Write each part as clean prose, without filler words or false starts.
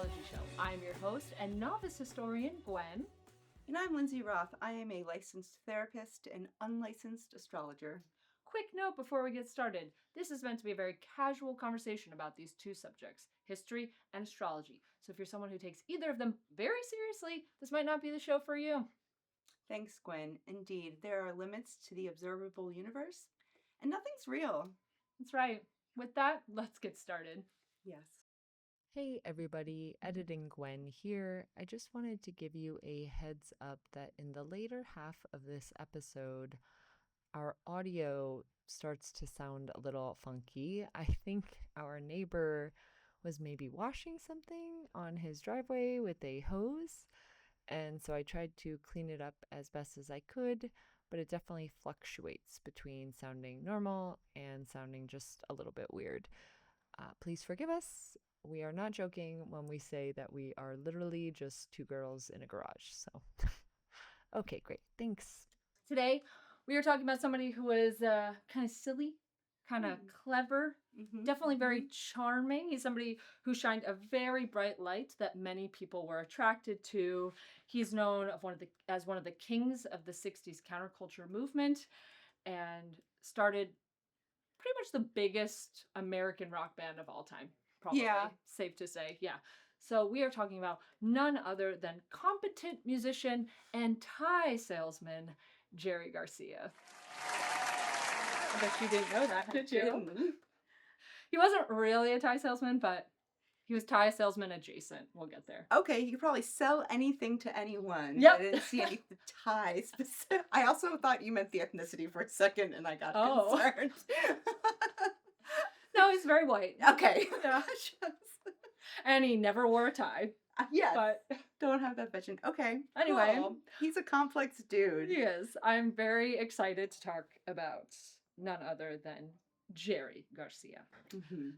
Histrology Show. I'm your host and novice historian, Gwen. And I'm Lindsay Roth. I am a licensed therapist and unlicensed astrologer. Quick note before we get started. This is meant to be a very casual conversation about these two subjects, history and astrology. So if you're someone who takes either of them very seriously, this might not be the show for you. Thanks, Gwen. Indeed, there are limits to the observable universe, and nothing's real. That's right. With that, let's get started. Yes. Hey everybody, Editing Gwen here. I just wanted to give you a heads up that in the later half of this episode, our audio starts to sound a little funky. I think our neighbor was maybe washing something on his driveway with a hose, and so I tried to clean it up as best as I could, but it definitely fluctuates between sounding normal and sounding just a little bit weird. Please forgive us. We are not joking when we say that we are literally just two girls in a garage. So, okay, great. Thanks. Today, we are talking about somebody who is kind of silly, kind of clever, definitely very charming. He's somebody who shined a very bright light that many people were attracted to. He's known as one of the kings of the 60s counterculture movement and started pretty much the biggest American rock band of all time. Probably. Yeah. Safe to say. Yeah. So we are talking about none other than competent musician and tie salesman, Jerry Garcia. I bet you didn't know that, did you? He wasn't really a tie salesman, but he was tie salesman adjacent. We'll get there. Okay, he could probably sell anything to anyone. Yep. I didn't see any tie specific. I also thought you meant the ethnicity for a second, and I got concerned. No, he's very white. Okay. Yeah. And he never wore a tie. Yes. But don't have that vision. Okay. Anyway. Cool. He's a complex dude. He is. I'm very excited to talk about none other than Jerry Garcia.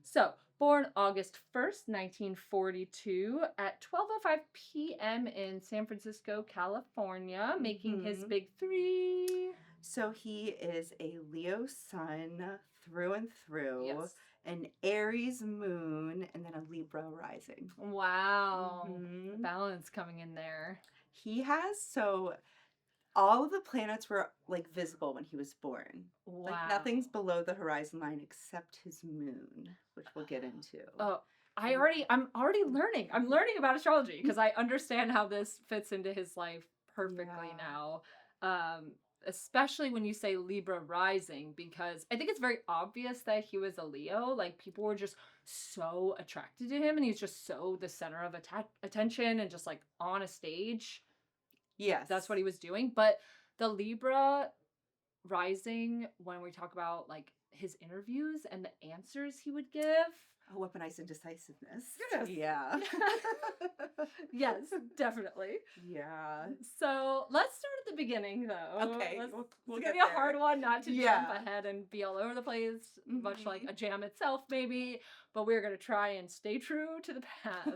So, born August 1st, 1942 at 12:05 p.m. in San Francisco, California, making his big three. So he is a Leo sun through and through, Yes. an Aries moon, and then a Libra rising. Wow. The balance coming in there. He has, so all of the planets were like visible when he was born. Wow. Like nothing's below the horizon line except his moon, which we'll get into. Oh, I'm already learning. I'm learning about astrology because I understand how this fits into his life perfectly now. Especially when you say Libra rising, because I think it's very obvious that he was a Leo. Like, people were just so attracted to him, and he's just so the center of attention and just like on a stage. Yes. That's what he was doing. But the Libra rising, when we talk about like his interviews and the answers he would give. Weaponized indecisiveness. Yes. Yeah. Yes, definitely. Yeah. So let's start at the beginning, though. Okay. We'll give you a hard one not to Yeah. jump ahead and be all over the place, much like a jam itself, maybe. But we're going to try and stay true to the path.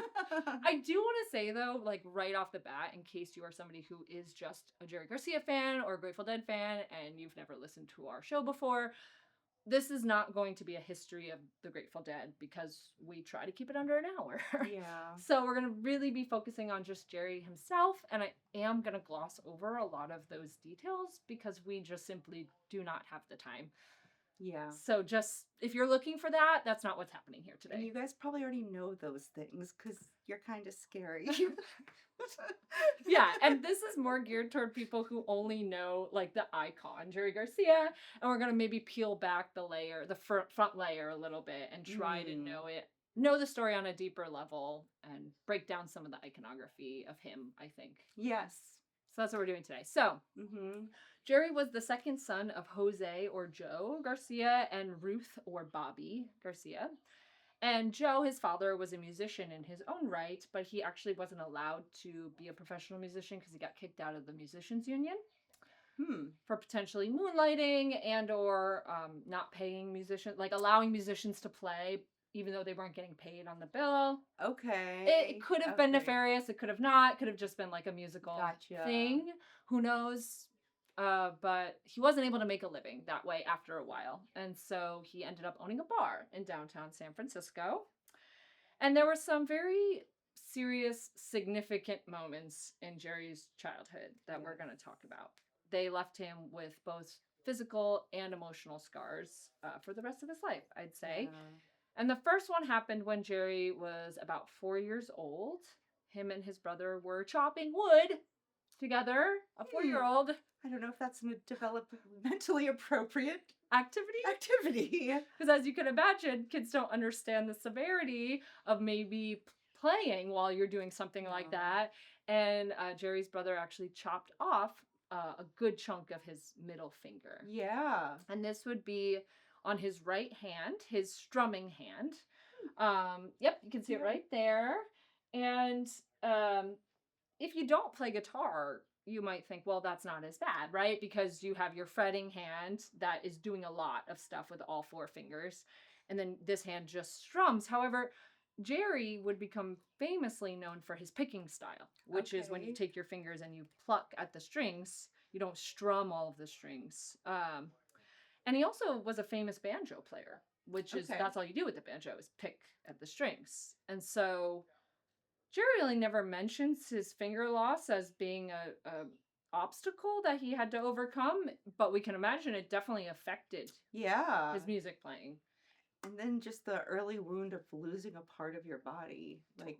I do want to say, though, like right off the bat, in case you are somebody who is just a Jerry Garcia fan or a Grateful Dead fan and you've never listened to our show before, this is not going to be a history of the Grateful Dead because we try to keep it under an hour. Yeah. So we're going to really be focusing on just Jerry himself, and I am going to gloss over a lot of those details because we just simply do not have the time. Yeah. So just, if you're looking for that, that's not what's happening here today. And you guys probably already know those things because you're kind of scary. Yeah, and this is more geared toward people who only know like the icon, Jerry Garcia, and we're gonna maybe peel back the layer, the front layer a little bit, and try to know the story on a deeper level, and break down some of the iconography of him. I think. Yes. So that's what we're doing today. So, Jerry was the second son of Jose or Joe Garcia and Ruth or Bobby Garcia. And Joe, his father, was a musician in his own right, but he actually wasn't allowed to be a professional musician because he got kicked out of the musicians union for potentially moonlighting and or not paying musicians, like allowing musicians to play even though they weren't getting paid on the bill. Okay. It could have been nefarious. It could have not. It could have just been like a musical thing. Who knows? But he wasn't able to make a living that way after a while. And so he ended up owning a bar in downtown San Francisco. And there were some very serious, significant moments in Jerry's childhood that we're going to talk about. They left him with both physical and emotional scars for the rest of his life, I'd say. Yeah. And the first one happened when Jerry was about 4 years old. Him and his brother were chopping wood together, a 4-year-old I don't know if that's a developmentally appropriate activity. Because as you can imagine, kids don't understand the severity of maybe playing while you're doing something like that. And Jerry's brother actually chopped off a good chunk of his middle finger. Yeah. And this would be on his right hand, his strumming hand. Yep, you can see it right there. And if you don't play guitar, you might think, well, that's not as bad, right? Because you have your fretting hand that is doing a lot of stuff with all 4 fingers. And then this hand just strums. However, Jerry would become famously known for his picking style, which is when you take your fingers and you pluck at the strings. You don't strum all of the strings. And he also was a famous banjo player, which is that's all you do with the banjo is pick at the strings. And so Jerry really never mentions his finger loss as being a obstacle that he had to overcome, but we can imagine it definitely affected his music playing. And then just the early wound of losing a part of your body. Like,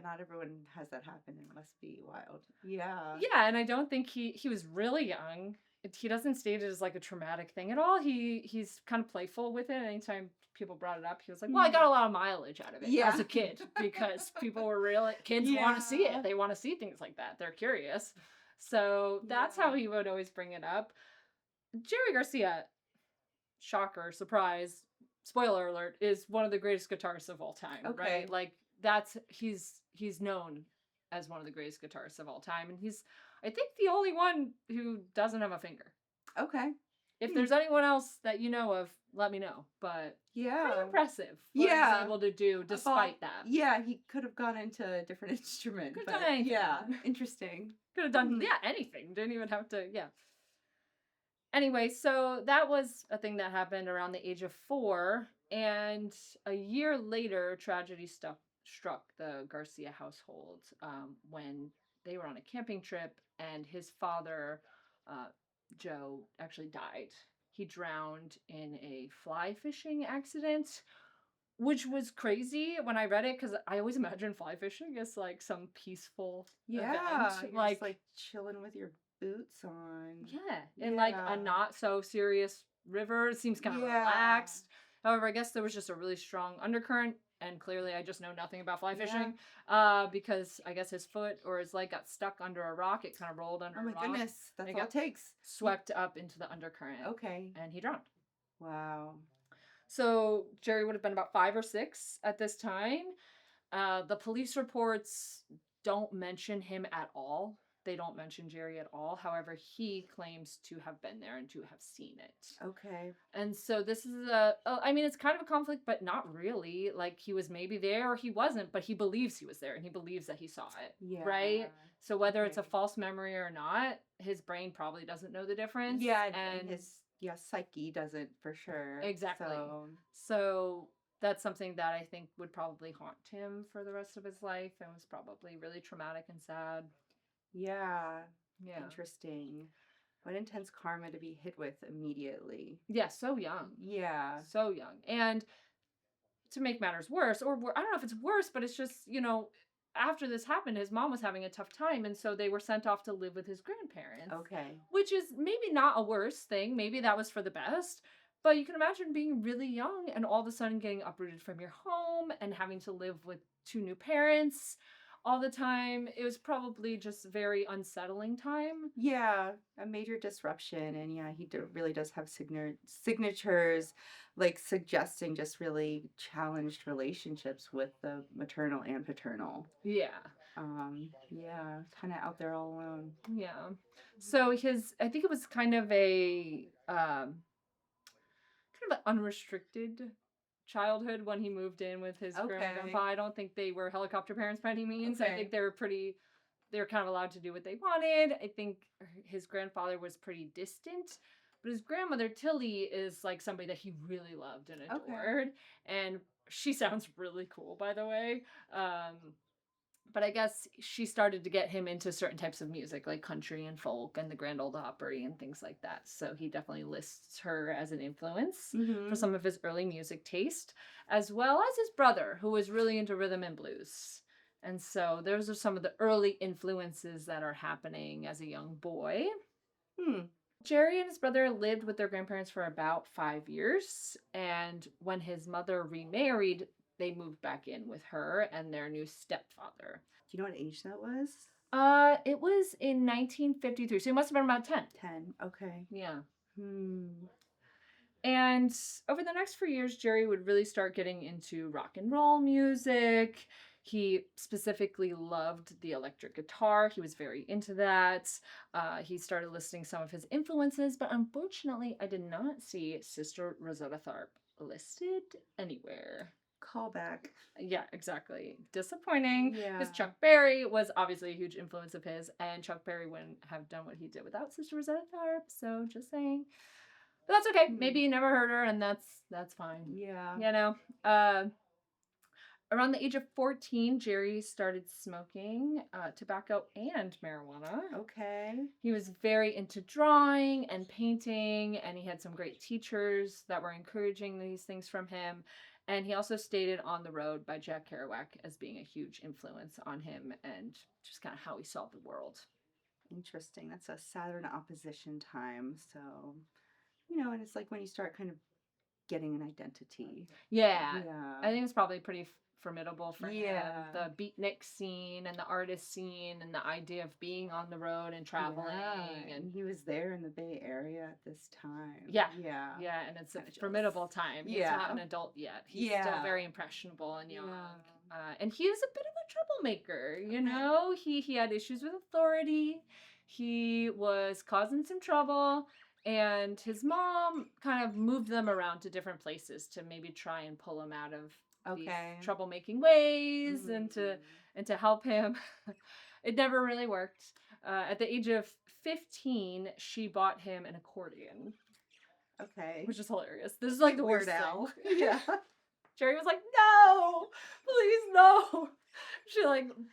not everyone has that happen. It must be wild. Yeah. Yeah, and I don't think he was really young. He doesn't state it as like a traumatic thing at all. He's kind of playful with it. Anytime people brought it up, he was like, well, I got a lot of mileage out of it as a kid because people were really, kids want to see it. They want to see things like that. They're curious. So that's how he would always bring it up. Jerry Garcia, shocker, surprise, spoiler alert, is one of the greatest guitarists of all time, right? Like he's known as one of the greatest guitarists of all time. And he's, I think, the only one who doesn't have a finger. Okay. If there's anyone else that you know of, let me know. But pretty impressive what he's able to do despite that. Yeah, he could have gone into a different instrument. Could have done anything. Yeah, interesting. Could have done, anything. Didn't even have to, Anyway, so that was a thing that happened around the age of 4. And a year later, tragedy struck the Garcia household when they were on a camping trip and his father, Joe, actually died. He drowned in a fly fishing accident, which was crazy when I read it because I always imagine fly fishing as like some peaceful event. Like, just, like chilling with your boots on. Yeah, in like a not so serious river. It seems kind of relaxed. However, I guess there was just a really strong undercurrent, and clearly I just know nothing about fly fishing because I guess his foot or his leg got stuck under a rock. It kind of rolled under a rock. Oh my goodness, that's all it takes. Swept up into the undercurrent. Okay. And he drowned. Wow. So Jerry would have been about 5 or 6 at this time. The police reports don't mention him at all. They don't mention Jerry at all. However, he claims to have been there and to have seen it. Okay. And so this is it's kind of a conflict, but not really. Like, he was maybe there or he wasn't, but he believes he was there and he believes that he saw it. Yeah. Right? So whether it's a false memory or not, his brain probably doesn't know the difference. Yeah, and his psyche doesn't for sure. Exactly. So that's something that I think would probably haunt him for the rest of his life and was probably really traumatic and sad. Yeah. Interesting. What intense karma to be hit with immediately. Yeah, so young. Yeah. So young. And to make matters worse, or I don't know if it's worse, but it's just, after this happened, his mom was having a tough time, and so they were sent off to live with his grandparents. Okay. Which is maybe not a worse thing. Maybe that was for the best. But you can imagine being really young and all of a sudden getting uprooted from your home and having to live with 2 new parents all the time. It was probably just a very unsettling time. Yeah, a major disruption. And he really does have signatures like suggesting just really challenged relationships with the maternal and paternal. Yeah. Kind of out there all alone. Yeah. So I think it was kind of an unrestricted childhood when he moved in with his grandpa. I don't think they were helicopter parents by any means. I think they were kind of allowed to do what they wanted. I think his grandfather was pretty distant, but his grandmother Tilly is like somebody that he really loved and adored. And she sounds really cool, by the way. But I guess she started to get him into certain types of music, like country and folk and the Grand Ole Opry and things like that. So he definitely lists her as an influence for some of his early music taste, as well as his brother, who was really into rhythm and blues. And so those are some of the early influences that are happening as a young boy. Jerry and his brother lived with their grandparents for about 5 years. And when his mother remarried, they moved back in with her and their new stepfather. Do you know what age that was? It was in 1953, so he must have been about 10. 10. Okay. Yeah. Hmm. And over the next few years, Jerry would really start getting into rock and roll music. He specifically loved the electric guitar. He was very into that. He started listing some of his influences, but unfortunately, I did not see Sister Rosetta Tharpe listed anywhere. Callback. Yeah, exactly. Disappointing. Yeah. Because Chuck Berry was obviously a huge influence of his, and Chuck Berry wouldn't have done what he did without Sister Rosetta Tharpe. So just saying. But that's okay. Maybe you never heard her, and that's fine. Yeah. You know. Around the age of 14, Jerry started smoking tobacco and marijuana. Okay. He was very into drawing and painting, and he had some great teachers that were encouraging these things from him. And he also stated On the Road by Jack Kerouac as being a huge influence on him and just kind of how he saw the world. Interesting. That's a Saturn opposition time. So, you know, and it's like when you start kind of getting an identity. Yeah. Yeah. I think it's probably pretty formidable for him. Yeah. The beatnik scene and the artist scene and the idea of being on the road and traveling. Yeah. And he was there in the Bay Area at this time. Yeah. Yeah. Yeah, and it's a Kinda jealous. formidable time. He's Yeah. not an adult yet. He's still Yeah. very impressionable and young. Yeah. And he was a bit of a troublemaker, you know? He had issues with authority. He was causing some trouble. And his mom kind of moved them around to different places to maybe try and pull him out of these troublemaking ways and to help him. It never really worked. At the age of 15, she bought him an accordion. Okay. Which is hilarious. This is like the worst Al. thing. Yeah. Jerry was like, no, please no.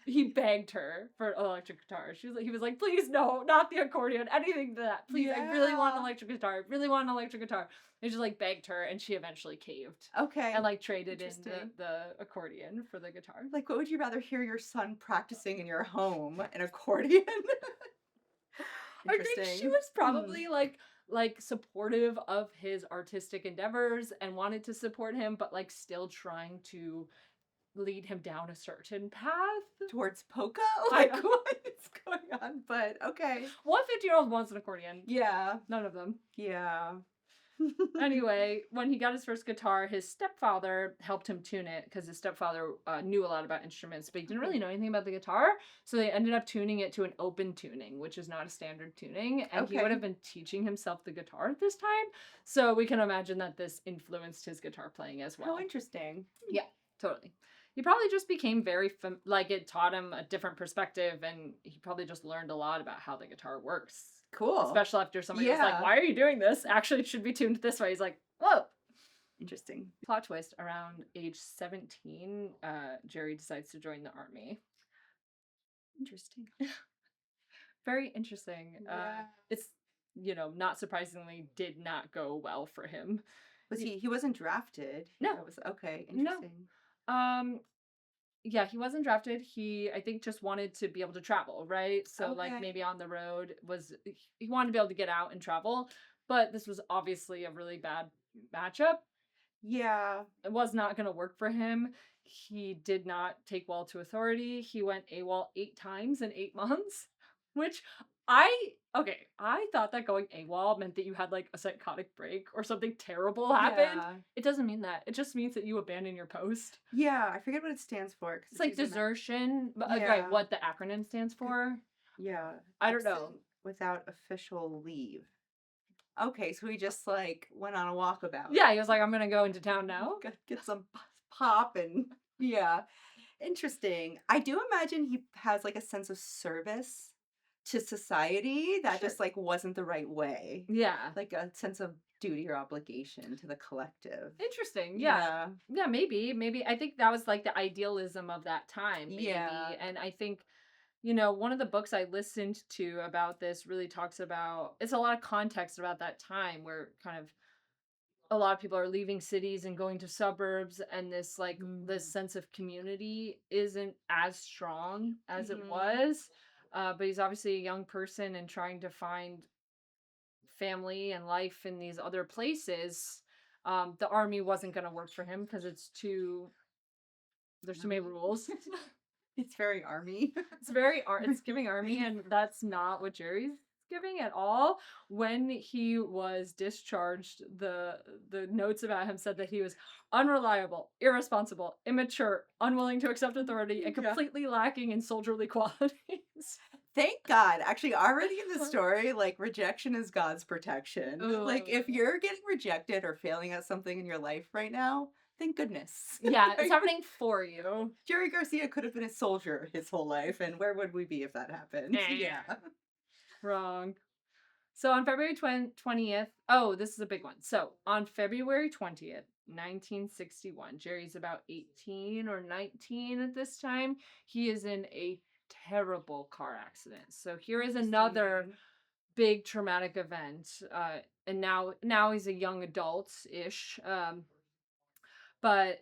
He begged her for an electric guitar. He was like, please no, not the accordion, anything to that. Please, I really want an electric guitar. I really want an electric guitar. And she like begged her, and she eventually caved. Okay. And like traded in the accordion for the guitar. Like, what would you rather hear your son practicing in your home? An accordion? I think she was probably like supportive of his artistic endeavors and wanted to support him, but like still trying to lead him down a certain path towards polka. Like, what's going on? But okay. What 50-year-old wants an accordion? Yeah. None of them. Yeah. Anyway, when he got his first guitar, his stepfather helped him tune it because his stepfather knew a lot about instruments, but he didn't really know anything about the guitar. So they ended up tuning it to an open tuning, which is not a standard tuning. And he would have been teaching himself the guitar at this time. So we can imagine that this influenced his guitar playing as well. How interesting. Yeah, totally. He probably just became very, it taught him a different perspective, and he probably just learned a lot about how the guitar works. Cool. Especially after somebody was like, why are you doing this? Actually, it should be tuned this way. He's like, whoa. Interesting. Plot twist, around age 17, Jerry decides to join the army. Interesting. Very interesting. Yeah. It's, not surprisingly, did not go well for him. Was he wasn't drafted? No. That was, okay, interesting. No. Yeah, he wasn't drafted. He, I think, just wanted to be able to travel, right? So, like, maybe on the road he wanted to be able to get out and travel. But this was obviously a really bad matchup. Yeah. It was not going to work for him. He did not take well to authority. He went AWOL 8 times in 8 months, which I thought that going AWOL meant that you had like a psychotic break or something terrible happened. Yeah. It doesn't mean that. It just means that you abandon your post. Yeah, I forget what it stands for. It's like desertion, but right, what the acronym stands for. Yeah. I don't know. Without official leave. Okay, so he just like went on a walkabout. Yeah, he was like, I'm gonna go into town now. Get some pop and yeah. Interesting. I do imagine he has like a sense of service to society that Sure. just like wasn't the right way. Yeah. Like a sense of duty or obligation to the collective. Interesting. Yeah. Yeah, maybe. I think that was like the idealism of that time, maybe. Yeah. And I think, one of the books I listened to about this really talks about it's a lot of context about that time where kind of a lot of people are leaving cities and going to suburbs, and this sense of community isn't as strong as it was. But he's obviously a young person and trying to find family and life in these other places. The army wasn't going to work for him because there's too many rules. It's very army. It's giving army, and that's not what Jerry's giving at all. When he was discharged, the notes about him said that he was unreliable, irresponsible, immature, unwilling to accept authority, and completely lacking in soldierly qualities. Thank God. Actually, already in the story, like rejection is God's protection. Like if you're getting rejected or failing at something in your life right now, thank goodness. Yeah, it's happening for you. Jerry Garcia could have been a soldier his whole life, and where would we be if that happened? Yeah. Wrong. So on February 20th, this is a big one. So on February 20th, 1961, Jerry's about 18 or 19 at this time. He is in a terrible car accident. So here is another big traumatic event. And now he's a young adult-ish. But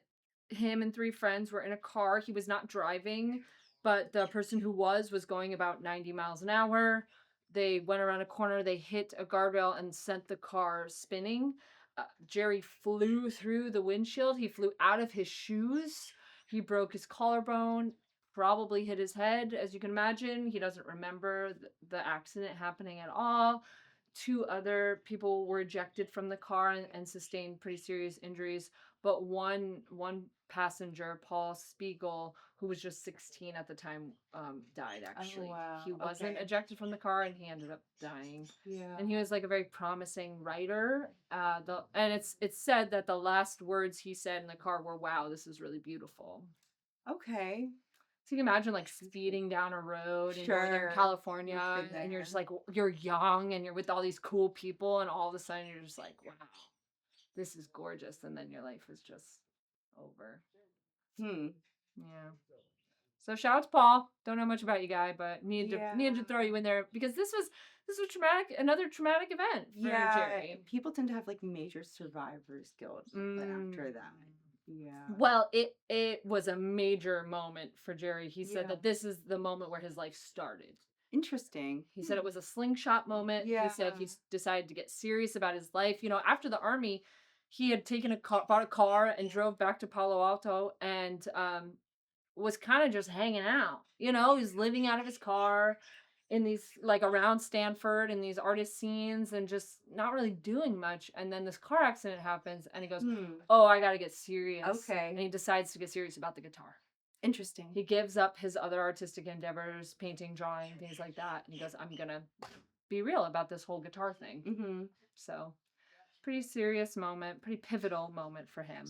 him and three friends were in a car. He was not driving, but the person who was going about 90 miles an hour. They went around a corner, they hit a guardrail and sent the car spinning. Jerry flew through the windshield. He flew out of his shoes. He broke his collarbone, probably hit his head, as you can imagine. He doesn't remember the accident happening at all. Two other people were ejected from the car and sustained pretty serious injuries. But one passenger, Paul Spiegel, who was just 16 at the time, died actually. Oh, wow. He wasn't Okay. ejected from the car and he ended up dying. Yeah. And he was like a very promising writer. And it's said that the last words he said in the car were, "Wow, this is really beautiful." Okay. So you can imagine like speeding down a road in Sure. Northern California, You've been and you're just there. like, you're young and you're with all these cool people, and all of a sudden you're just like, wow, this is gorgeous. And then your life is just over. Yeah. So shout out to Paul. Don't know much about you, guy, but needed to throw you in there because this was another traumatic event for Jerry. People tend to have like major survivor's guilt after that. Yeah. Well, it was a major moment for Jerry. He said that this is the moment where his life started. Interesting. He said it was a slingshot moment. Yeah. He said he decided to get serious about his life. After the army, he had bought a car and drove back to Palo Alto and was kind of just hanging out. He was living out of his car in these, like, around Stanford in these artist scenes and just not really doing much. And then this car accident happens and he goes, "Oh, I got to get serious." Okay. And he decides to get serious about the guitar. Interesting. He gives up his other artistic endeavors, painting, drawing, things like that. And he goes, "I'm going to be real about this whole guitar thing." Mm-hmm. So pretty serious moment, pretty pivotal moment for him.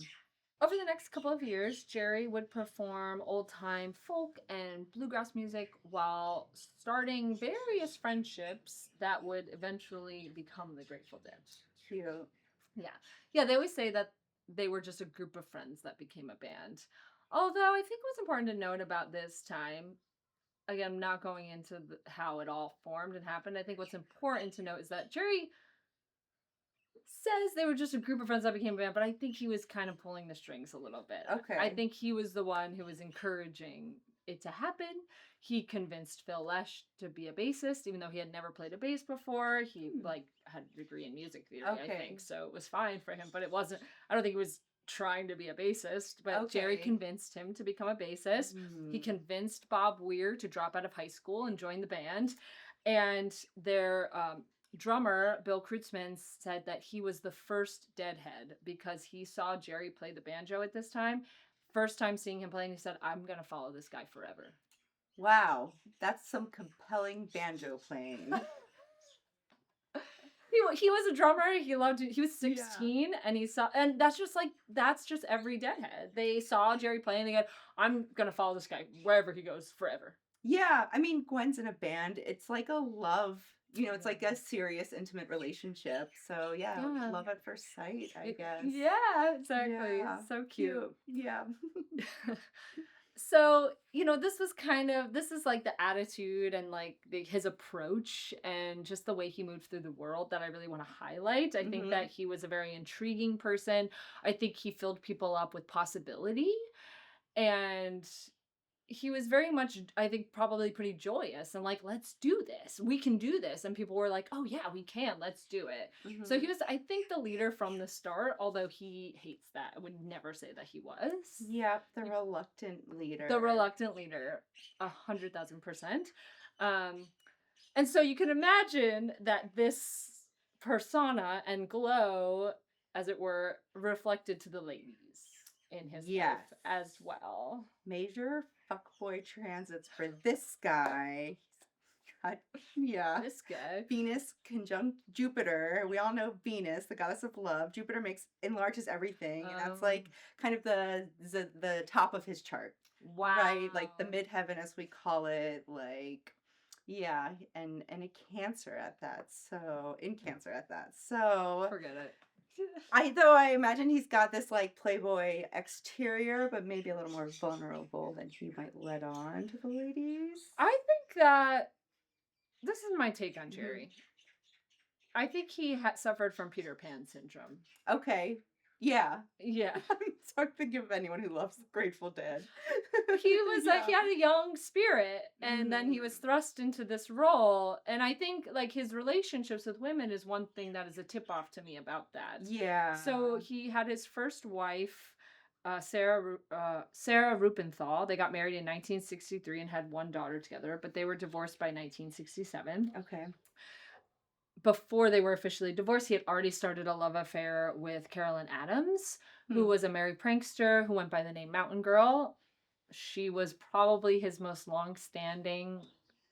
Over the next couple of years, Jerry would perform old-time folk and bluegrass music while starting various friendships that would eventually become the Grateful Dead. Cute. Yeah. Yeah, they always say that they were just a group of friends that became a band. Although I think what's important to note about this time, again, not going into how it all formed and happened, I think what's important to note is that Jerry says they were just a group of friends that became a band, but I think he was kind of pulling the strings a little bit. Okay. I think he was the one who was encouraging it to happen. He convinced Phil Lesh to be a bassist, even though he had never played a bass before. He had a degree in music theory, I think, so it was fine for him. But it wasn't. I don't think he was trying to be a bassist. But Jerry convinced him to become a bassist. Mm-hmm. He convinced Bob Weir to drop out of high school and join the band, and their drummer Bill Kreutzmann said that he was the first Deadhead because he saw Jerry play the banjo at this time. First time seeing him playing, he said, "I'm gonna follow this guy forever." Wow, that's some compelling banjo playing. He was a drummer. He loved it. He was 16, and he saw, and that's just every Deadhead. They saw Jerry playing. They go, "I'm gonna follow this guy wherever he goes forever." Yeah, I mean, Gwen's in a band. It's like a love, it's like a serious, intimate relationship. So yeah, Yeah. love at first sight, I guess. Yeah, exactly. Yeah, So cute. Yeah. So, this is like the attitude and like his approach and just the way he moved through the world that I really want to highlight. I think that he was a very intriguing person. I think he filled people up with possibility, and he was very much, I think, probably pretty joyous and like, let's do this. We can do this. And people were like, oh, yeah, we can. Let's do it. So he was, I think, the leader from the start, although he hates that. I would never say that he was. Yep, the reluctant leader. The reluctant leader, 100,000%. And so you can imagine that this persona and glow, as it were, reflected to the ladies in his life as well. Major fuckboy transits for this guy. God, yeah. This guy. Venus conjunct Jupiter. We all know Venus, the goddess of love. Jupiter enlarges everything, and that's like kind of the top of his chart. Wow. Right? Like the midheaven, as we call it. Like, yeah, and a Cancer at that. So in Cancer at that. So forget it. I imagine he's got this like playboy exterior, but maybe a little more vulnerable than he might let on to the ladies. I think that this is my take on Jerry. I think he suffered from Peter Pan syndrome. Okay. Yeah. Yeah. So I'm thinking of anyone who loves Grateful Dead. He was like, he had a young spirit, and then he was thrust into this role. And I think like his relationships with women is one thing that is a tip off to me about that. Yeah. So he had his first wife, Sarah Rupenthal. They got married in 1963 and had one daughter together, but they were divorced by 1967. Okay. Before they were officially divorced, he had already started a love affair with Carolyn Adams, who was a married prankster who went by the name Mountain Girl. She was probably his most long-standing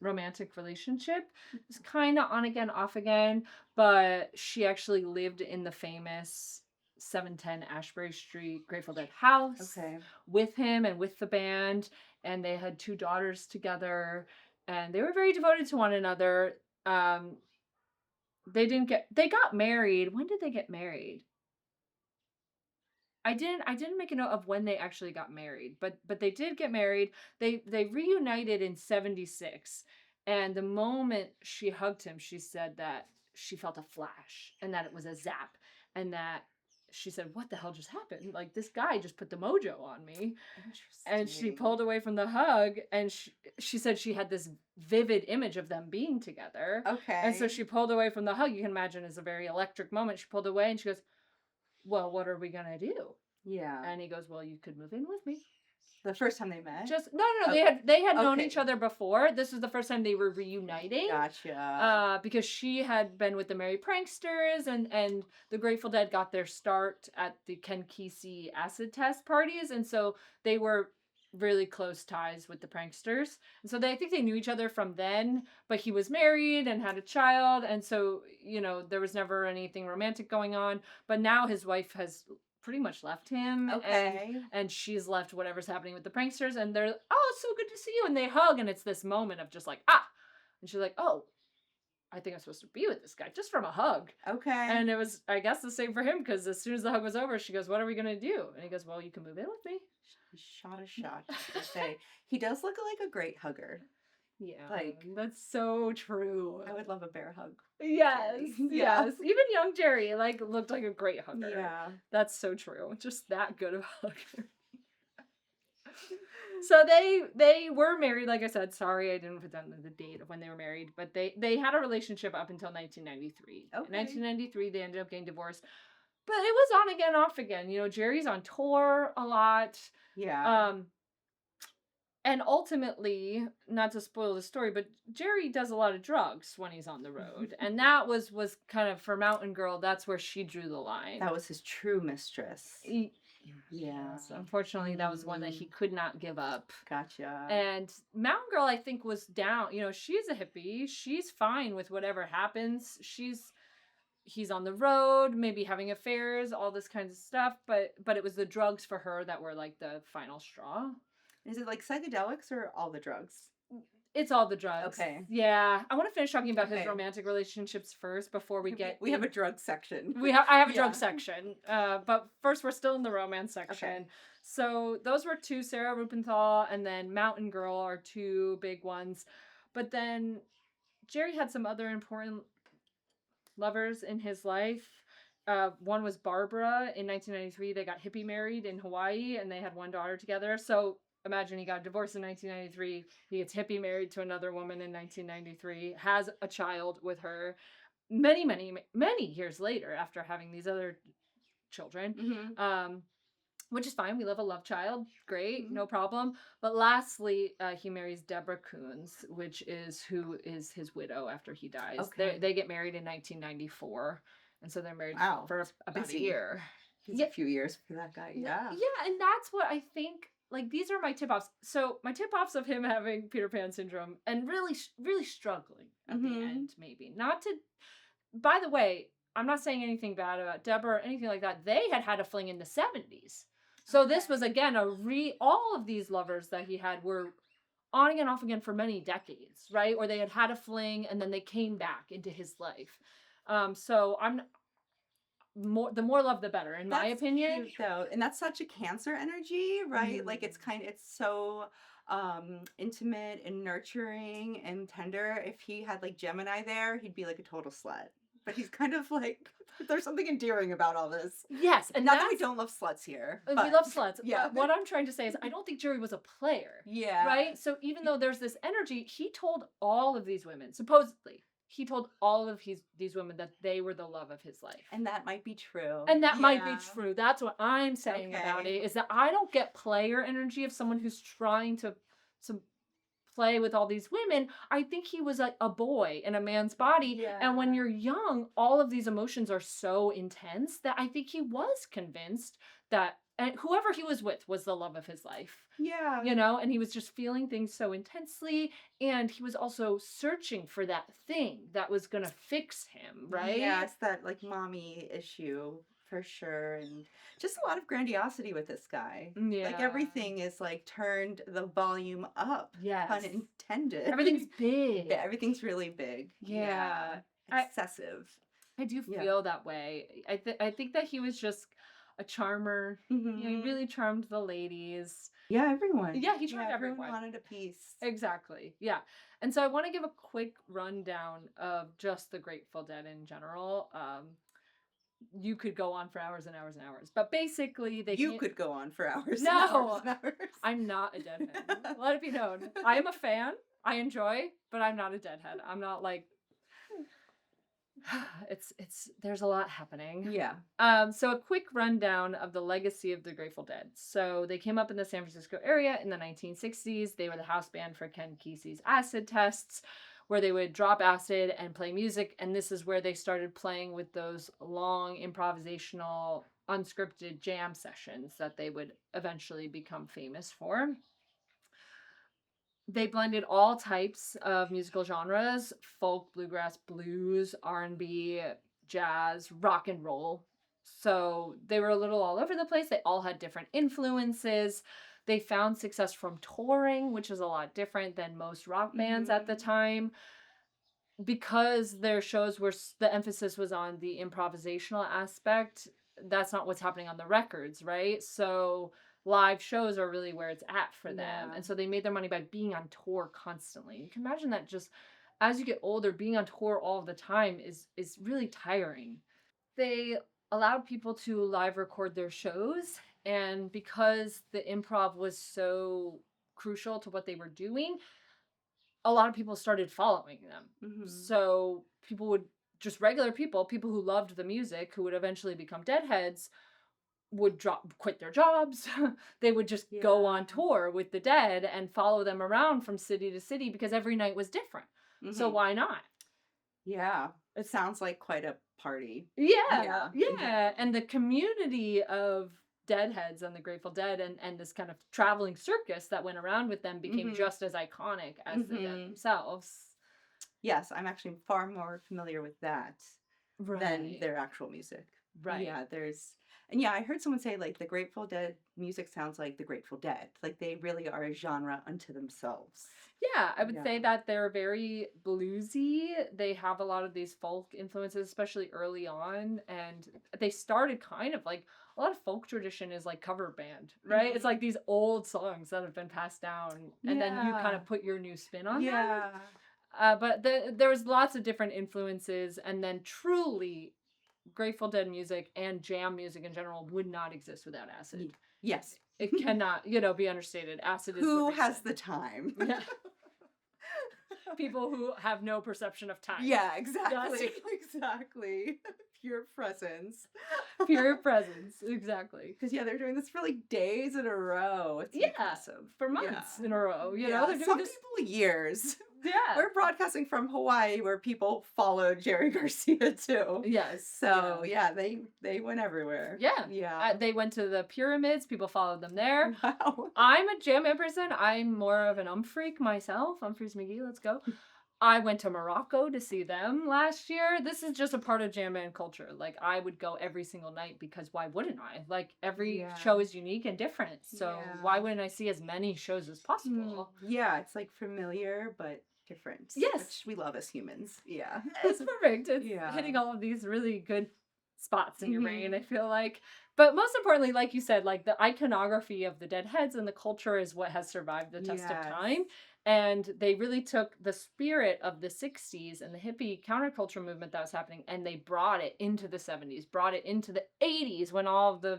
romantic relationship. It was kind of on again, off again, but she actually lived in the famous 710 Ashbury Street Grateful Dead house with him and with the band, and they had 2 daughters together, and they were very devoted to one another. They got married. When did they get married? I didn't make a note of when they actually got married, but they did get married. They reunited in 76. And the moment she hugged him, she said that she felt a flash and that it was a zap, and that she said, what the hell just happened? Like, this guy just put the mojo on me. And she pulled away from the hug, and she said she had this vivid image of them being together. Okay. And so she pulled away from the hug. You can imagine it's a very electric moment. She pulled away and she goes, well, what are we going to do? Yeah. And he goes, well, you could move in with me. The first time they met? No. They had known each other before. This was the first time they were reuniting. Gotcha. Because she had been with the Merry Pranksters, and the Grateful Dead got their start at the Ken Kesey acid test parties, and so they were really close ties with the Pranksters. And so I think they knew each other from then, but he was married and had a child, and so, there was never anything romantic going on. But now his wife has pretty much left him, and she's left whatever's happening with the Pranksters, and they're, oh, it's so good to see you, and they hug, and it's this moment of just like, and she's like, oh, I think I'm supposed to be with this guy just from a hug. Okay. And it was, I guess, the same for him, because as soon as the hug was over, she goes, what are we gonna do? And he goes, well, you can move in with me. Shot a shot. He does look like a great hugger. Yeah, like, that's so true. I would love a bear hug. Yes, yes. Even young Jerry looked like a great hugger. Yeah, that's so true. Just that good of a hugger. So they were married, like I said. Sorry, I didn't put down the date of when they were married, but they had a relationship up until 1993. Okay. In 1993, they ended up getting divorced, but it was on again, off again. Jerry's on tour a lot. Yeah. And ultimately, not to spoil the story, but Jerry does a lot of drugs when he's on the road. And that was kind of, for Mountain Girl, that's where she drew the line. That was his true mistress. Yeah. So unfortunately, that was one that he could not give up. Gotcha. And Mountain Girl, I think, was down. She's a hippie. She's fine with whatever happens. He's on the road, maybe having affairs, all this kinds of stuff. But it was the drugs for her that were like the final straw. Is it like psychedelics or all the drugs? It's all the drugs. Okay. Yeah. I want to finish talking about his Okay. romantic relationships first before we get. We have a drug section. I have a Yeah. drug section. But first, we're still in the romance section. Okay. So those were two, Sarah Rubenthal and then Mountain Girl are two big ones. But then Jerry had some other important lovers in his life. One was Barbara in 1993. They got hippie married in Hawaii and they had one daughter together. So imagine he got divorced in 1993. He gets hippie married to another woman in 1993, has a child with her many years later after having these other children. Mm-hmm. Which is fine. We love a love child. Great, Mhm. no problem. But lastly, he marries Deborah Coons, which is who is his widow after he dies. Okay. They get married in 1994. And so they're married Wow, for it's about busy. a year. He's a few years for that guy. Yeah. Yeah, and that's what I think. Like, these are my tip-offs. So my tip-offs of him having Peter Pan syndrome and really struggling at the Mhm. end, maybe. Not to... By the way, I'm not saying anything bad about Deborah or anything like that. They had a fling in the 70s. So this was, again, all of these lovers that he had were on again, off again for many decades, right? Or they had a fling and then they came back into his life. So the more love, the better, in my opinion. Cute, though, and that's such a Cancer energy, right? Mhm. Like it's so intimate and nurturing and tender. If he had like Gemini there, he'd be like a total slut. But he's kind of like there's something endearing about all this. Yes, and not that we don't love sluts here. We But, love sluts. yeah. But what I'm trying to say is I don't think Jerry was a player. Yeah. Right? So even though there's this energy, he told all of these women, supposedly, he told all of these women that they were the love of his life. And that might be true. And that might be Yeah. true. That's what I'm saying about it, is that I don't get player energy of someone who's trying to play with all these women. I think he was a boy in a man's body. Yeah. And when you're young, all of these emotions are so intense that I think he was convinced that whoever he was with was the love of his life. Yeah. You know, and he was just feeling things so intensely. And he was also searching for that thing that was going to fix him, right? Yeah, it's that like mommy issue for sure. And just a lot of grandiosity with this guy. Yeah. Like everything is like turned the volume up. Yes. Pun intended. Everything's big. Yeah, everything's really big. Yeah. Excessive. I do feel that way. I think that he was just a charmer. Mm-hmm. You know, he really charmed the ladies. Yeah, everyone. Yeah, he charmed everyone. Everyone wanted a piece. Exactly. Yeah. And so I want to give a quick rundown of just the Grateful Dead in general. You could go on for hours and hours and hours, but basically You could go on for hours. No, and hours and hours. I'm not a deadhead. Let it be known. I am a fan. I enjoy, but I'm not a deadhead. I'm not like... there's a lot happening. Yeah. So a quick rundown of the legacy of the Grateful Dead. So they came up in the San Francisco area in the 1960s. They were the house band for Ken Kesey's acid tests, where they would drop acid and play music. And this is where they started playing with those long improvisational, unscripted jam sessions that they would eventually become famous for. They blended all types of musical genres: folk, bluegrass, blues, R&B, jazz, rock and roll. So they were a little all over the place. They all had different influences. They found success from touring, which is a lot different than most rock bands at the time, because their shows were, the emphasis was on the improvisational aspect. That's not what's happening on the records, right? So live shows are really where it's at for them. And so they made their money by being on tour constantly. You can imagine that just as you get older, being on tour all the time is really tiring. They allowed people to live record their shows, and because the improv was so crucial to what they were doing, a lot of people started following them. Mm-hmm. So people would, just regular people who loved the music, who would eventually become deadheads, would quit their jobs. They would just go on tour with the Dead and follow them around from city to city, because every night was different. Mm-hmm. So why not? Yeah. It sounds like quite a party. Yeah. And the community of Deadheads and the Grateful Dead and this kind of traveling circus that went around with them became just as iconic as the Dead themselves. Yes, I'm actually far more familiar with that than their actual music. Right. Yeah, I heard someone say like the Grateful Dead music sounds like the Grateful Dead. Like they really are a genre unto themselves. Yeah, I would Yeah. say that they're very bluesy. They have a lot of these folk influences, especially early on. And they started kind of like a lot of folk tradition is like cover band, right? It's like these old songs that have been passed down, and then you kind Yeah. of put your new spin on them. Yeah. But there was lots of different influences, and then truly Grateful Dead music and jam music in general would not exist without acid. Yes. It cannot, be understated. Acid is Who what makes has it. the time? Yeah. People who have no perception of time. Yeah, exactly. Yes. Exactly. Pure presence. Pure presence. Exactly. Because they're doing this for like days in a row. It's impressive. For months in a row. You know, they're doing some this. people years. Yeah. We're broadcasting from Hawaii where people followed Jerry Garcia too. Yes. So they went everywhere. Yeah. Yeah. They went to the pyramids. People followed them there. Wow. I'm a jam band person. I'm more of an freak myself. Humphreys McGee, let's go. I went to Morocco to see them last year. This is just a part of jam band culture. Like, I would go every single night because why wouldn't I? Like, every show is unique and different. So why wouldn't I see as many shows as possible? Yeah, it's like familiar but different. Yes. Which we love as humans. Yeah. It's perfect. It's hitting all of these really good spots in your brain, I feel like. But most importantly, like you said, like the iconography of the deadheads and the culture is what has survived the test of time. And they really took the spirit of the 60s and the hippie counterculture movement that was happening, and they brought it into the 70s, brought it into the 80s when all of the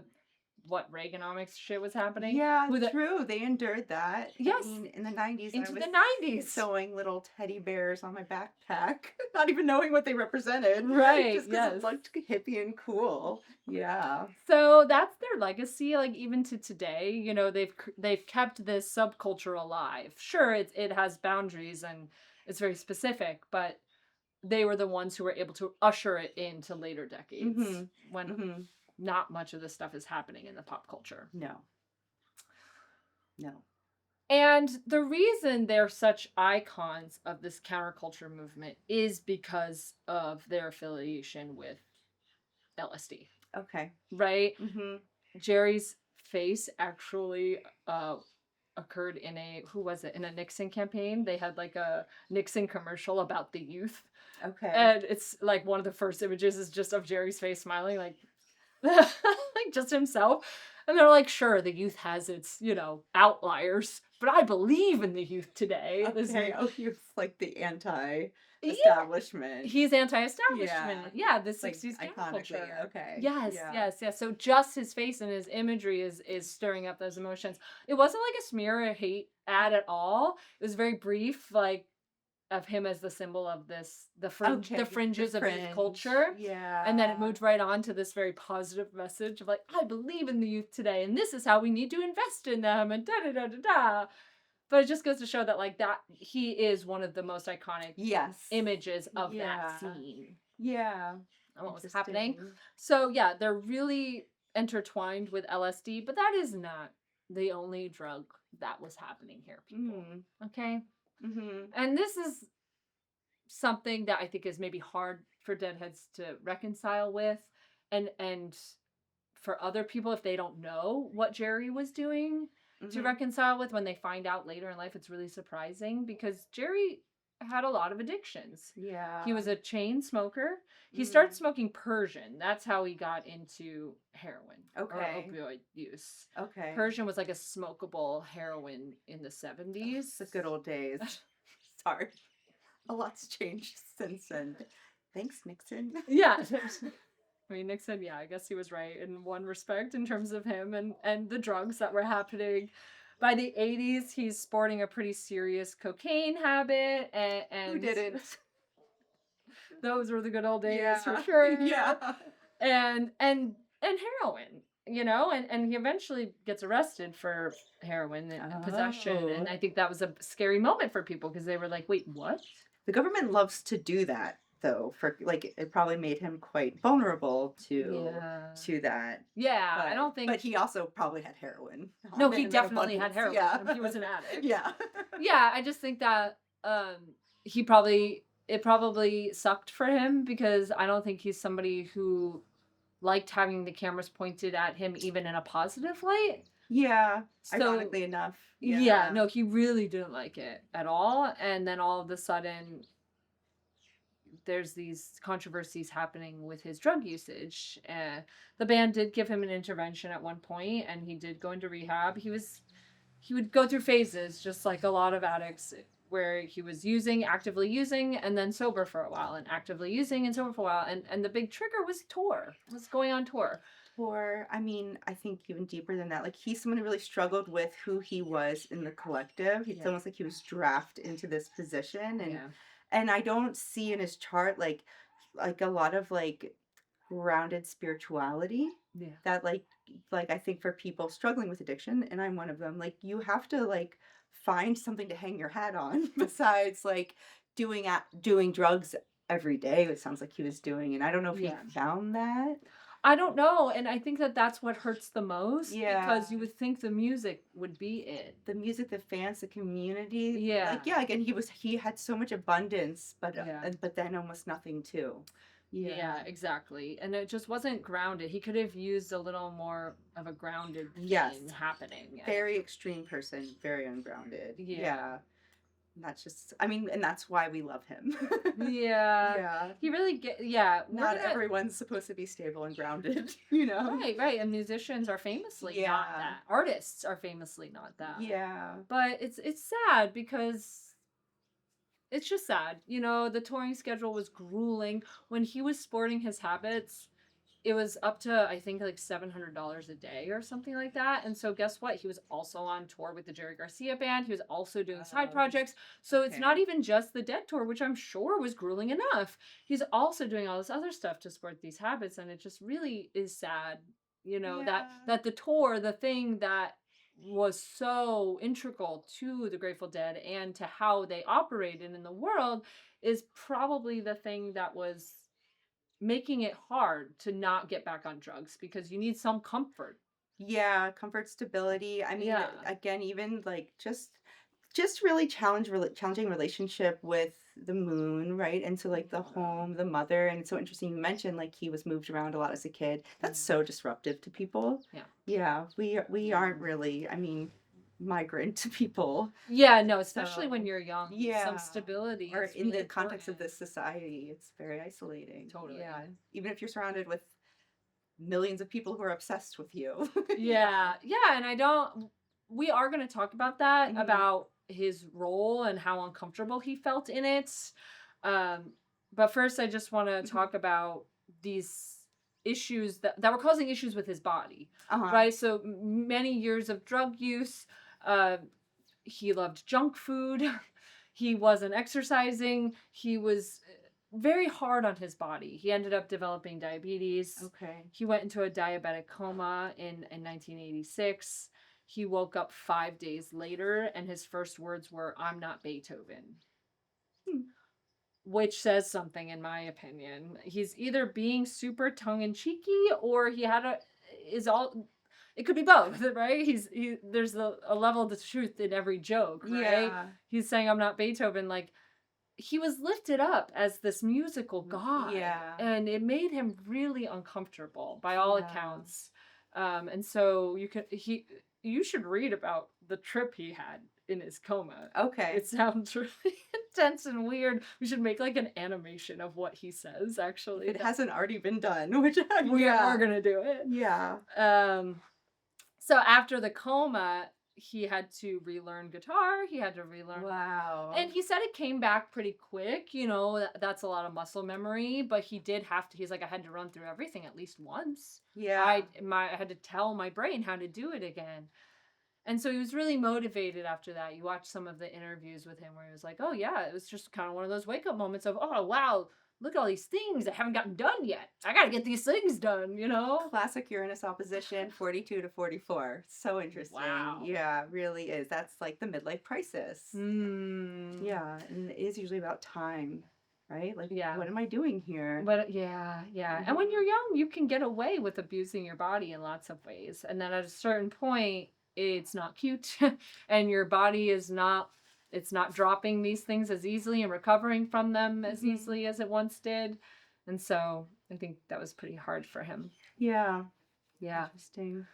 Reaganomics shit was happening. Yeah, true. They endured that. Yes. I mean, in the 90s. Into the 90s. Sewing little teddy bears on my backpack, not even knowing what they represented. Right, Just because it looked hippie and cool. Yeah. So that's their legacy, like even to today. You know, they've kept this subculture alive. Sure, it has boundaries and it's very specific, but they were the ones who were able to usher it into later decades when not much of this stuff is happening in the pop culture. No. And the reason they're such icons of this counterculture movement is because of their affiliation with LSD. Okay. Right? Jerry's face actually occurred in in a Nixon campaign. They had like a Nixon commercial about the youth. Okay. And it's like one of the first images is just of Jerry's face smiling, like like just himself. And they're like, sure, the youth has its, outliers, but I believe in the youth today. Okay. He's like the anti-establishment. He's anti-establishment. Yeah, the 60s counterculture. Okay. Yes. So just his face and his imagery is stirring up those emotions. It wasn't like a smear or hate ad at all. It was very brief, like, of him as the symbol of the fringes of youth culture. Yeah. And then it moved right on to this very positive message of like, I believe in the youth today, and this is how we need to invest in them, and da-da-da-da-da. But it just goes to show that, like, that he is one of the most iconic images of that scene. Yeah. And what was happening. So, yeah, they're really intertwined with LSD, but that is not the only drug that was happening here, people. Okay? And this is something that I think is maybe hard for deadheads to reconcile with, and for other people, if they don't know what Jerry was doing to reconcile with, when they find out later in life, it's really surprising because Jerry had a lot of addictions. Yeah. He was a chain smoker. He started smoking Persian. That's how he got into heroin or opioid use. Okay. Persian was like a smokable heroin in the 70s. The good old days. Sorry. A lot's changed since then. Thanks, Nixon. Yeah. I mean, Nixon, I guess he was right in one respect in terms of him and the drugs that were happening. By the 80s, he's sporting a pretty serious cocaine habit. And who didn't? Those were the good old days for sure. Yeah. And heroin, and he eventually gets arrested for heroin and possession. And I think that was a scary moment for people because they were like, wait, what? The government loves to do that, though, for like it probably made him quite vulnerable to that. Yeah, I don't think. But he also probably had heroin. No, he definitely had heroin. Yeah. He was an addict. Yeah. Yeah, I just think that it probably sucked for him because I don't think he's somebody who liked having the cameras pointed at him even in a positive light. Yeah. So Ironically enough. yeah, no, he really didn't like it at all. And then all of a sudden, there's these controversies happening with his drug usage. The band did give him an intervention at one point, and he did go into rehab. He would go through phases, just like a lot of addicts, where he was actively using, and then sober for a while, and actively using and sober for a while. And the big trigger was going on tour. Or, I mean, I think even deeper than that, like he's someone who really struggled with who he was in the collective. It's almost like he was drafted into this position, and I don't see in his chart like a lot of like grounded spirituality. Yeah. That like I think for people struggling with addiction, and I'm one of them, like you have to like find something to hang your hat on besides like doing drugs every day. It sounds like he was doing, and I don't know if he found that. I don't know, and I think that that's what hurts the most. Yeah. Because you would think the music would be it. The music, the fans, the community. Yeah. Like, yeah, again, he had so much abundance, but then almost nothing too. Yeah, exactly. And it just wasn't grounded. He could have used a little more of a grounded thing happening. Very extreme person, very ungrounded. Yeah. That's just, I mean, and that's why we love him. Yeah. He really Not everyone's supposed to be stable and grounded, you know? Right. And musicians are famously not that. Artists are famously not that. Yeah. But it's sad because it's just sad. You know, the touring schedule was grueling. When he was sporting his habits, it was up to, I think, like $700 a day or something like that. And so guess what? He was also on tour with the Jerry Garcia band. He was also doing side projects. So it's not even just the Dead tour, which I'm sure was grueling enough. He's also doing all this other stuff to support these habits. And it just really is sad, you know, that the tour, the thing that was so integral to the Grateful Dead and to how they operated in the world, is probably the thing that was making it hard to not get back on drugs, because you need some comfort. Yeah, comfort, stability. I mean, again, even like just really challenging relationship with the moon, right? And so like the home, the mother, and it's so interesting you mentioned like he was moved around a lot as a kid. That's so disruptive to people. Yeah, we aren't really, I mean, migrant people. Yeah, no, especially when you're young. Some stability. Or in the context of this society, it's very isolating. Totally. Yeah. Even if you're surrounded with millions of people who are obsessed with you. Yeah, and we are going to talk about that, about his role and how uncomfortable he felt in it. But first, I just want to talk about these issues that were causing issues with his body, right? So many years of drug use. He loved junk food. He wasn't exercising. He was very hard on his body. He ended up developing diabetes. Okay. He went into a diabetic coma in 1986. He woke up 5 days later, and his first words were, "I'm not Beethoven." Which says something, in my opinion. He's either being super tongue-in-cheeky, or it could be both, right? There's a level of the truth in every joke, right? Yeah. He's saying, "I'm not Beethoven." Like, he was lifted up as this musical god. Yeah. And it made him really uncomfortable by all accounts. And so you should read about the trip he had in his coma. Okay. It sounds really intense and weird. We should make like an animation of what he says, actually. It hasn't already been done, which we are going to do it. Yeah. So after the coma, he had to relearn guitar. He had to relearn. Wow. And he said it came back pretty quick. You know, that's a lot of muscle memory. But he did have to. He's like, I had to run through everything at least once. Yeah. I had to tell my brain how to do it again. And so he was really motivated after that. You watch some of the interviews with him where he was like, oh, yeah, it was just kind of one of those wake-up moments of, oh, wow, look at all these things I haven't gotten done yet. I got to get these things done, you know? Classic Uranus opposition, 42 to 44. So interesting. Wow. Yeah, it really is. That's like the midlife crisis. Yeah, and it is usually about time, right? Like, what am I doing here? But yeah. And when you're young, you can get away with abusing your body in lots of ways. And then at a certain point, it's not cute and your body is not dropping these things as easily and recovering from them as easily as it once did. And so I think that was pretty hard for him. Yeah. Yeah. Interesting.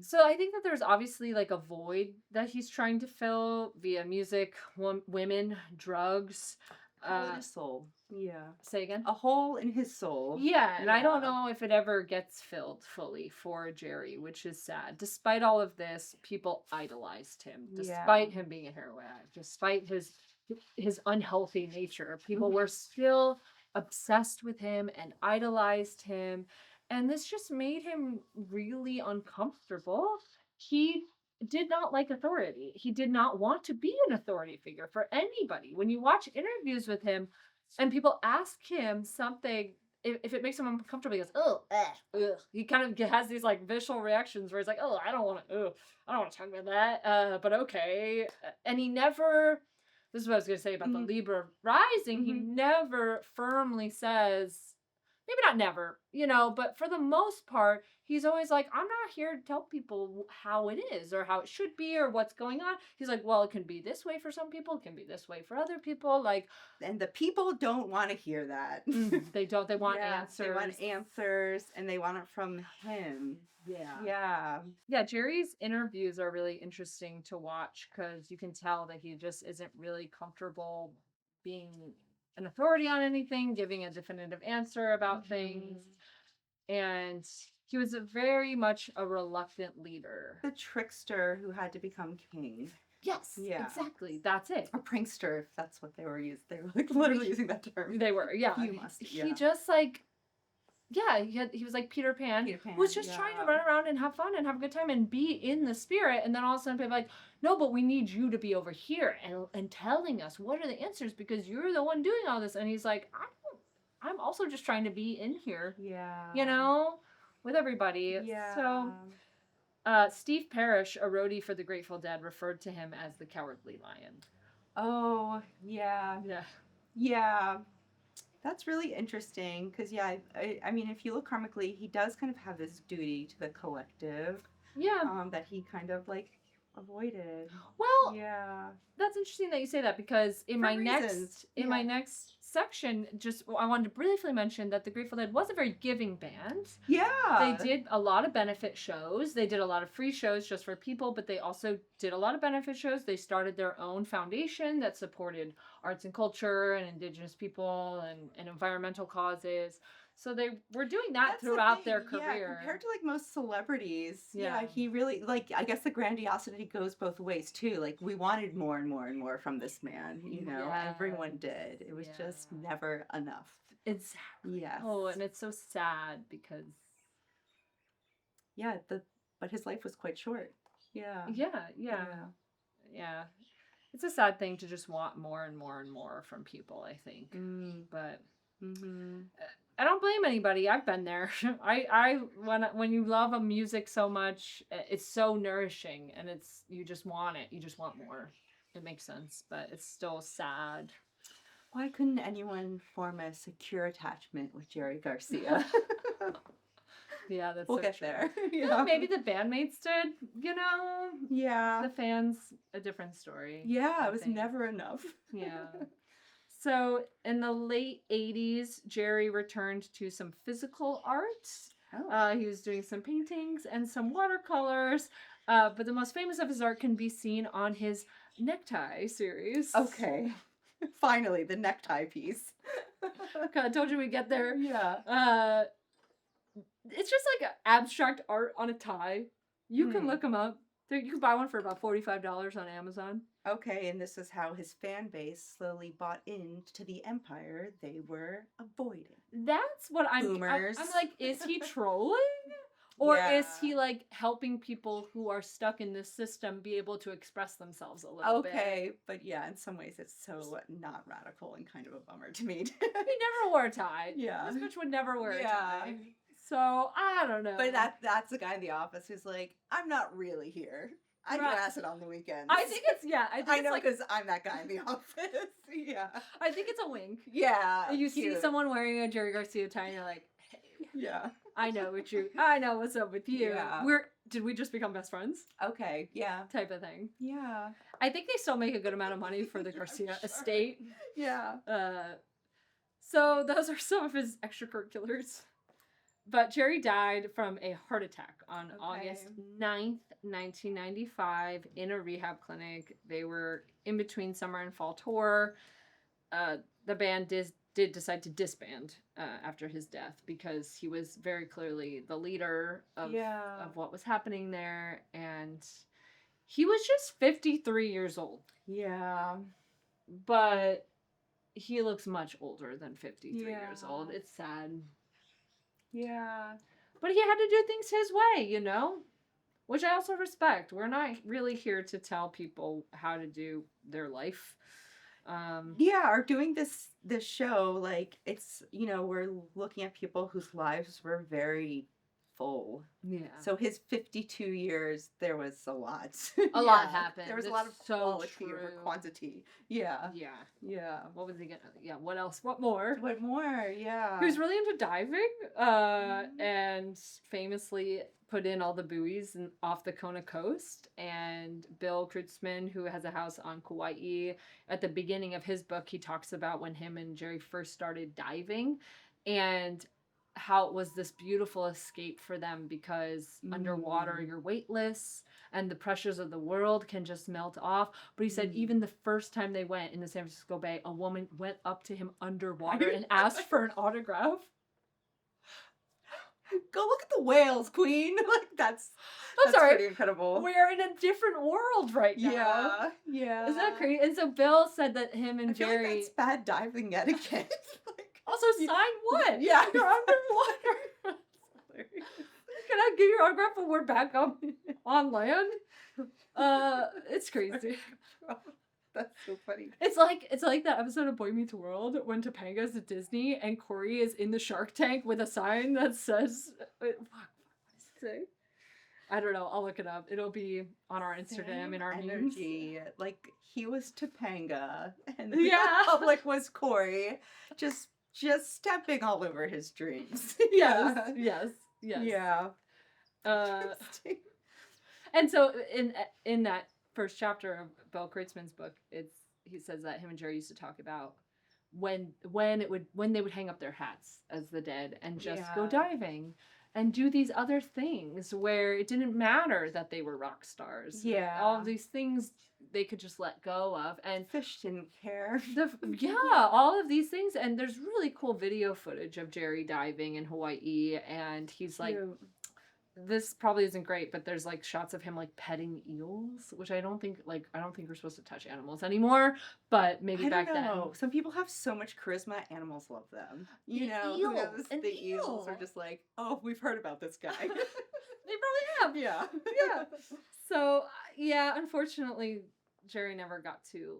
So I think that there's obviously like a void that he's trying to fill via music, women, drugs. Hole in his soul. Yeah. Say again? A hole in his soul. Yeah, and I don't know if it ever gets filled fully for Jerry, which is sad. Despite all of this, people idolized him, despite him being a heroin addict, despite his unhealthy nature. People were still obsessed with him and idolized him, and this just made him really uncomfortable. He did not like authority. He did not want to be an authority figure for anybody. When you watch interviews with him, and people ask him something, if it makes him uncomfortable, he goes, "Oh, ugh." He kind of has these like visceral reactions where he's like, "Oh, I don't want to talk about that." But okay. And he never. This is what I was going to say about the Libra rising. He never firmly says. Maybe not never, but for the most part, he's always like, I'm not here to tell people how it is or how it should be or what's going on. He's like, well, it can be this way for some people. It can be this way for other people. Like, and the people don't want to hear that. They don't. They want answers. They want answers, and they want it from him. Yeah. Jerry's interviews are really interesting to watch because you can tell that he just isn't really comfortable being an authority on anything, giving a definitive answer about things. And he was very much a reluctant leader. The trickster who had to become king. Yes, exactly. That's it. A prankster, if that's what they were using. They were like literally using that term. They were, yeah. He just like, he was like Peter Pan who was just trying to run around and have fun and have a good time and be in the spirit. And then all of a sudden people are like, no, but we need you to be over here and telling us what are the answers because you're the one doing all this. And he's like, I'm also just trying to be in here. Yeah. With everybody. Yeah. So Steve Parrish, a roadie for the Grateful Dead, referred to him as the Cowardly Lion. Oh, yeah. Yeah. That's really interesting because, I mean, if you look karmically, he does kind of have this duty to the collective. That he kind of like avoided. Well, that's interesting that you say that because in my next section, I wanted to briefly mention that the Grateful Dead was a very giving band. They did a lot of benefit shows. They did a lot of free shows just for people, but they also did a lot of benefit shows. They started their own foundation that supported arts and culture and indigenous people and environmental causes. So they were doing that throughout their career. Yeah, compared to like most celebrities, he really like. I guess the grandiosity goes both ways too. Like we wanted more and more and more from this man. Everyone did. It was just never enough. Exactly. Yeah. Oh, and it's so sad because. But his life was quite short. Yeah. It's a sad thing to just want more and more and more from people, I think. But I don't blame anybody. I've been there. When you love a music so much, it's so nourishing and you just want it. You just want more. It makes sense, but it's still sad. Why couldn't anyone form a secure attachment with Jerry Garcia? Yeah, that's we'll so get true. there. Maybe the bandmates did, The fans, a different story. Yeah, it was never enough. Yeah. So in the late 80s, Jerry returned to some physical art. He was doing some paintings and some watercolors. But the most famous of his art can be seen on his necktie series. Okay. Finally, the necktie piece. I told you we'd get there. Yeah. It's just like abstract art on a tie. You can look them up. You can buy one for about $45 on Amazon. Okay, and this is how his fan base slowly bought into the empire they were avoiding. That's what I'm like, is he trolling? Or is he like helping people who are stuck in this system be able to express themselves a little bit? Okay, but in some ways it's so not radical and kind of a bummer to me. He never wore a tie. Yeah. This bitch would never wear a tie. So, I don't know. But that's the guy in the office who's like, I'm not really here. I do acid on the weekends. I think it's, I know because I'm that guy in the office. Yeah. I think it's a wink. Yeah. You see someone wearing a Jerry Garcia tie and you're like, hey. Yeah. I know what's up with you. Yeah. Did we just become best friends? Okay. Yeah. Type of thing. Yeah. I think they still make a good amount of money for the Garcia estate. Yeah. So those are some of his extracurriculars. But Jerry died from a heart attack on August 9th, 1995 in a rehab clinic. They were in between summer and fall tour. The band did decide to disband after his death because he was very clearly the leader of what was happening there. And he was just 53 years old. Yeah. But he looks much older than 53 years old. It's sad. Yeah. But he had to do things his way, you know? Which I also respect. We're not really here to tell people how to do their life. Or doing this show, like, it's, you know, we're looking at people whose lives were very full. Yeah. So his 52 years, there was a lot. A lot happened. There was a lot of quality over quantity. Yeah. Yeah. Yeah. What was he gonna? Yeah. What else? What more? What more? Yeah. He was really into diving, and famously put in all the buoys off the Kona coast. And Bill Kreutzmann, who has a house on Kauai, at the beginning of his book, he talks about when him and Jerry first started diving, and how it was this beautiful escape for them because underwater you're weightless and the pressures of the world can just melt off. But he said even the first time they went in the San Francisco Bay, a woman went up to him underwater and asked for an autograph. Go look at the whales, Queen. Like, that's pretty incredible. We're in a different world right now. Yeah. Isn't that crazy? And so Bill said that him and Jerry... I feel like that's bad diving etiquette. Also, sign what? Yeah. You're underwater. Can I get your autograph when we're back on land? It's crazy. That's so funny. It's like that episode of Boy Meets World when Topanga's at Disney and Corey is in the Shark Tank with a sign that says, what does it say? I don't know. I'll look it up. It'll be on our Instagram and our energy. Memes. Like, he was Topanga and the public was Corey. Just stepping all over his dreams. Yes. Yeah. And so in that first chapter of Bill Kreutzmann's book, he says that him and Jerry used to talk about when they would hang up their hats as the dead and just go diving and do these other things where it didn't matter that they were rock stars. Yeah. All of these things they could just let go of. And fish didn't care. All of these things. And there's really cool video footage of Jerry diving in Hawaii. And he's like, this probably isn't great, but there's like shots of him like petting eels, which I don't think we're supposed to touch animals anymore, but maybe back then. Some people have so much charisma, animals love them. You know, the eels are just like, oh, we've heard about this guy. They probably have. Yeah. So, unfortunately, Jerry never got to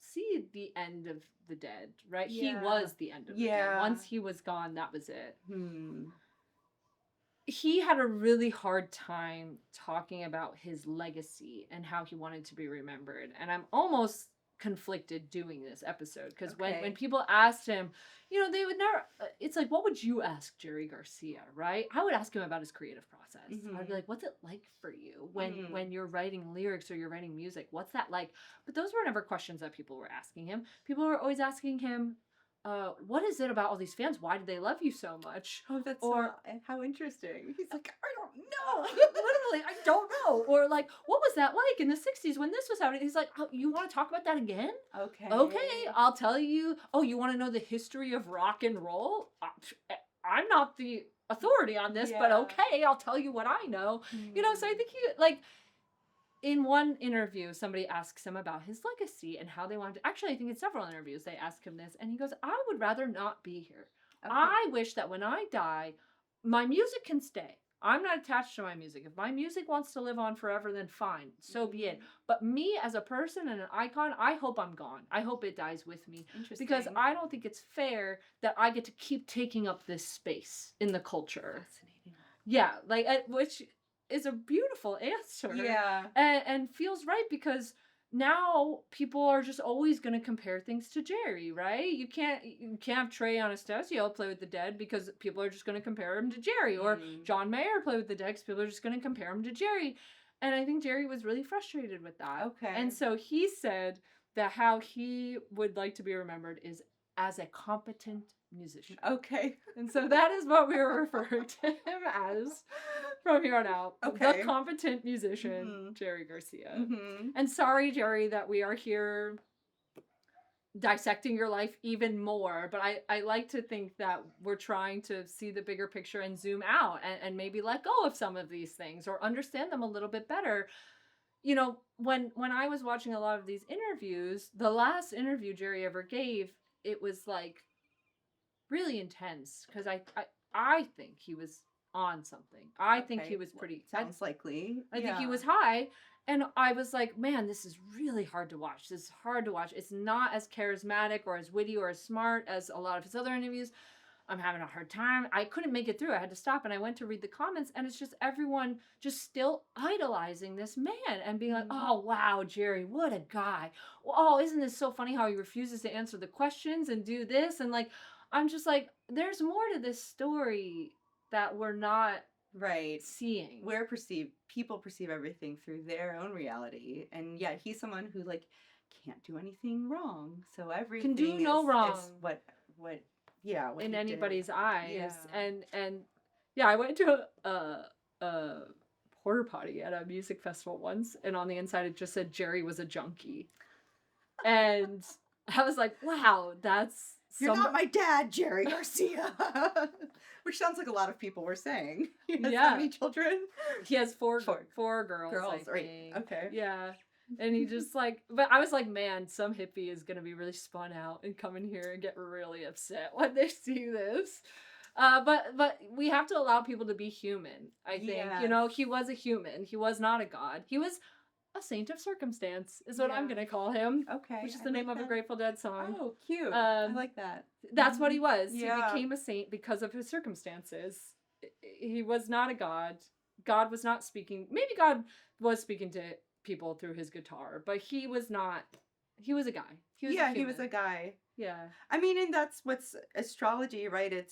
see the end of the dead, right? Yeah. He was the end of the dead. Once he was gone, that was it. He had a really hard time talking about his legacy and how he wanted to be remembered. And I'm almost conflicted doing this episode because when people asked him, you know, they would never, it's like, what would you ask Jerry Garcia, right? I would ask him about his creative process. I'd be like, what's it like for you when you're writing lyrics or you're writing music? What's that like? But those were never questions that people were asking him. People were always asking him, what is it about all these fans? Why do they love you so much? Oh, that's how interesting. He's like, I don't know. Literally, I don't know. Or like, what was that like in the 60s when this was happening? He's like, oh, you want to talk about that again? Okay, I'll tell you. Oh, you want to know the history of rock and roll? I'm not the authority on this, but okay, I'll tell you what I know. You know, so I think in one interview, somebody asks him about his legacy and how they wanted to... Actually, I think in several interviews, they ask him this, and he goes, I would rather not be here. Okay. I wish that when I die, my music can stay. I'm not attached to my music. If my music wants to live on forever, then fine. So be it. But me as a person and an icon, I hope I'm gone. I hope it dies with me. Interesting. Because I don't think it's fair that I get to keep taking up this space in the culture. Fascinating. Yeah, like, which... is a beautiful answer. Yeah. And feels right because now people are just always going to compare things to Jerry, right? You can't have Trey Anastasio play with the dead because people are just going to compare him to Jerry. Or John Mayer play with the dead because people are just going to compare him to Jerry. And I think Jerry was really frustrated with that. Okay. And so he said that how he would like to be remembered is as a competent musician. Okay. And so that is what we were referring to him as from here on out. Okay. The competent musician, Jerry Garcia. Mm-hmm. And sorry, Jerry, that we are here dissecting your life even more, but I like to think that we're trying to see the bigger picture and zoom out and maybe let go of some of these things or understand them a little bit better. You know, when I was watching a lot of these interviews, the last interview Jerry ever gave, it was like really intense because I think he was on something. I think he was pretty. Sounds likely. I think he was high, and I was like, man, this is really hard to watch. This is hard to watch. It's not as charismatic or as witty or as smart as a lot of his other interviews. I'm having a hard time. I couldn't make it through. I had to stop, and I went to read the comments, and it's just everyone just still idolizing this man and being like, oh, wow, Jerry, what a guy. Oh, isn't this so funny how he refuses to answer the questions and do this? And like, I'm just like, there's more to this story that we're not seeing. People perceive everything through their own reality. And yeah, he's someone who like can't do anything wrong. So everything can do no wrong. Is what in anybody's eyes. Yeah. And yeah, I went to a porta potty at a music festival once, and on the inside it just said Jerry was a junkie. And I was like, wow, that's You're not my dad, Jerry Garcia. Which sounds like a lot of people were saying. He has how many children? He has four girls. Girls, right. Okay. Yeah. And he just like, but I was like, man, some hippie is going to be really spun out and come in here and get really upset when they see this. But we have to allow people to be human, I think. Yes. You know, he was a human. He was not a god. He was a saint of circumstance is what I'm going to call him. Okay. Which is the name of a Grateful Dead song. Oh, cute. I like that. That's what he was. Yeah. He became a saint because of his circumstances. He was not a god. God was not speaking. Maybe God was speaking to people through his guitar, but he was not. He was a guy. He was a guy. Yeah. I mean, and that's what's astrology, right?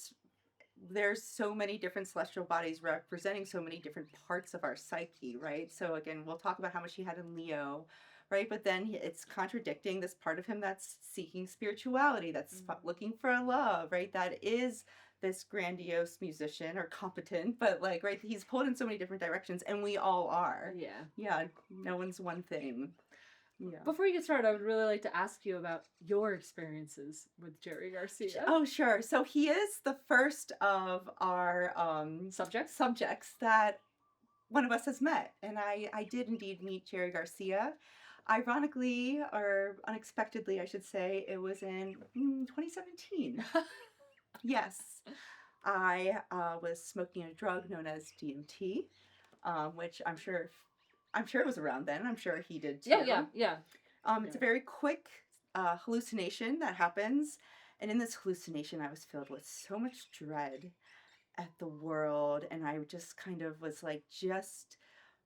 There's so many different celestial bodies representing so many different parts of our psyche, right? So again, we'll talk about how much he had in Leo, right? But then it's contradicting this part of him that's seeking spirituality, that's looking for love, right? That is this grandiose musician or competent, but like, right, he's pulled in so many different directions, and we all are. Yeah. Yeah, no one's one thing. Yeah. Before you get started, I would really like to ask you about your experiences with Jerry Garcia. Oh, sure. So he is the first of our subjects that one of us has met. And I did indeed meet Jerry Garcia. Ironically, or unexpectedly, I should say, it was in 2017. Yes. I was smoking a drug known as DMT, which I'm sure it was around then. I'm sure he did too. Yeah. It's a very quick hallucination that happens. And in this hallucination, I was filled with so much dread at the world. And I just kind of was like, just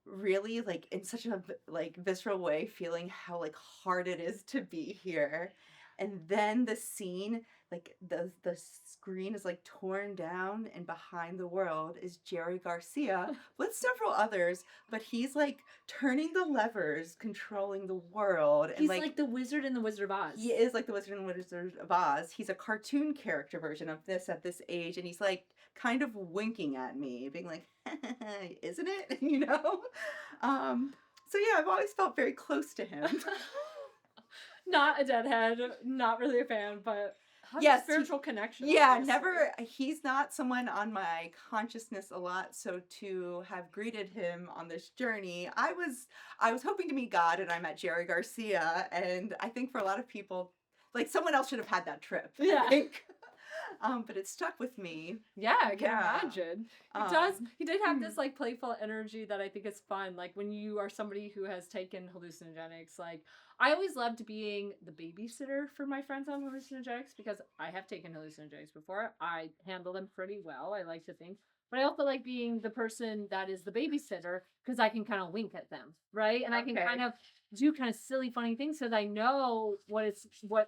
really like in such a like visceral way, feeling how like hard it is to be here. And then the scene, like the screen is like torn down, and behind the world is Jerry Garcia with several others, but he's like turning the levers, controlling the world. And he's like the Wizard in the Wizard of Oz. He is like the Wizard in the Wizard of Oz. He's a cartoon character version of this at this age, and he's like kind of winking at me, being like, isn't it? You know? So yeah, I've always felt very close to him. Not a deadhead, not really a fan, but has a spiritual connection. Yeah, never. He's not someone on my consciousness a lot. So to have greeted him on this journey, I was hoping to meet God, and I met Jerry Garcia. And I think for a lot of people, like someone else should have had that trip. Yeah. I think. But it stuck with me. Yeah, I can imagine. It does. He did have this like playful energy that I think is fun. Like when you are somebody who has taken hallucinogenics, like I always loved being the babysitter for my friends on hallucinogenics because I have taken hallucinogenics before. I handle them pretty well, I like to think. But I also like being the person that is the babysitter because I can kind of wink at them, right? And I can kind of do kind of silly, funny things so that I know what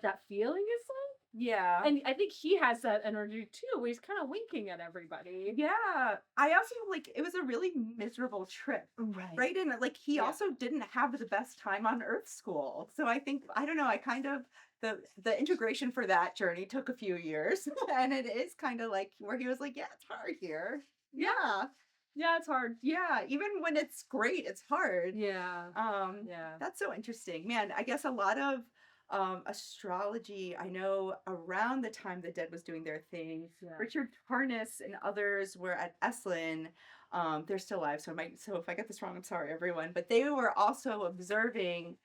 that feeling is like. Yeah. And I think he has that energy too, where he's kind of winking at everybody. Yeah. I also like it was a really miserable trip. Right. And like he Yeah. also didn't have the best time on Earth School. So I think I don't know, I kind of the integration for that journey took a few years. And it is kind of like where he was like, yeah, it's hard here. Yeah. Yeah, it's hard. Yeah. Even when it's great, it's hard. Yeah. Yeah. That's so interesting. Man, I guess a lot of astrology, I know around the time the dead was doing their thing, Yeah. Richard Tarnas and others were at Esalen. They're still alive, so if I get this wrong, I'm sorry, everyone. But they were also observing.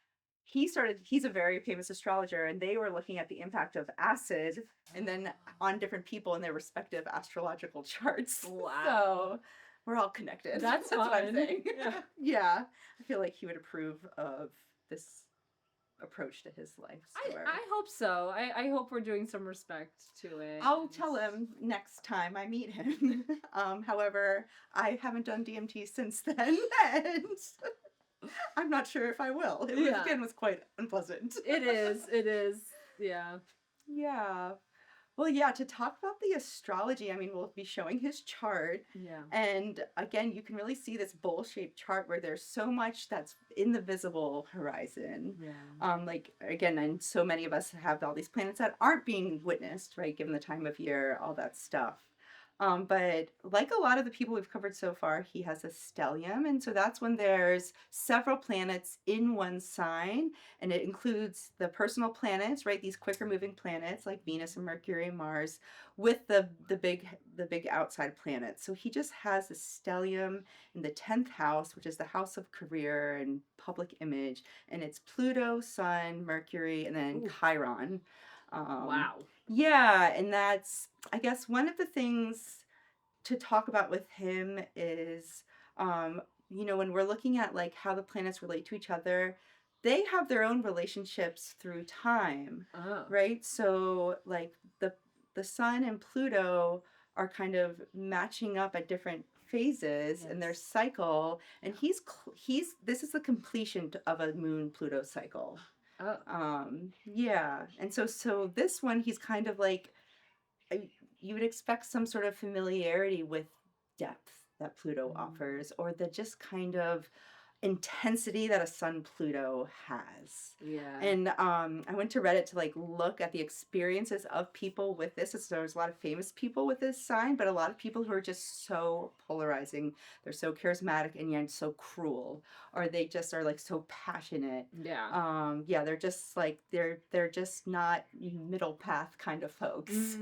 He's a very famous astrologer, and they were looking at the impact of acid and then on different people in their respective astrological charts. Wow. So we're all connected. That's what I'm fun. saying. Yeah. Yeah. I feel like he would approve of this approach to his life story. I hope so. I hope we're doing some respect to it. I'll tell him next time I meet him. However, I haven't done DMT since then, and I'm not sure if I will. It again was quite unpleasant. It is. Yeah. Yeah. Well, yeah, to talk about the astrology, I mean, we'll be showing his chart. Yeah. And again, you can really see this bowl-shaped chart where there's so much that's in the visible horizon. Yeah. Like, again, and so many of us have all these planets that aren't being witnessed, right, given the time of year, all that stuff. But like a lot of the people we've covered so far, he has a stellium. And so that's when there's several planets in one sign. And it includes the personal planets, right? These quicker moving planets like Venus and Mercury and Mars with the big outside planets. So he just has a stellium in the 10th house, which is the house of career and public image. And it's Pluto, Sun, Mercury, and then Chiron. Wow. Yeah, and that's, I guess, one of the things to talk about with him is, when we're looking at like how the planets relate to each other, they have their own relationships through time, right? So like the Sun and Pluto are kind of matching up at different phases in their cycle, and this is the completion of a Moon Pluto cycle. Yeah. And so this one, he's kind of like, you would expect some sort of familiarity with depth that Pluto offers, or the just kind of intensity that a Sun Pluto has. Yeah. And I went to Reddit to like look at the experiences of people with this. So there's a lot of famous people with this sign, but a lot of people who are just so polarizing. They're so charismatic and yet so cruel, or they just are like so passionate. Yeah. Yeah, they're just like they're just not middle path kind of folks.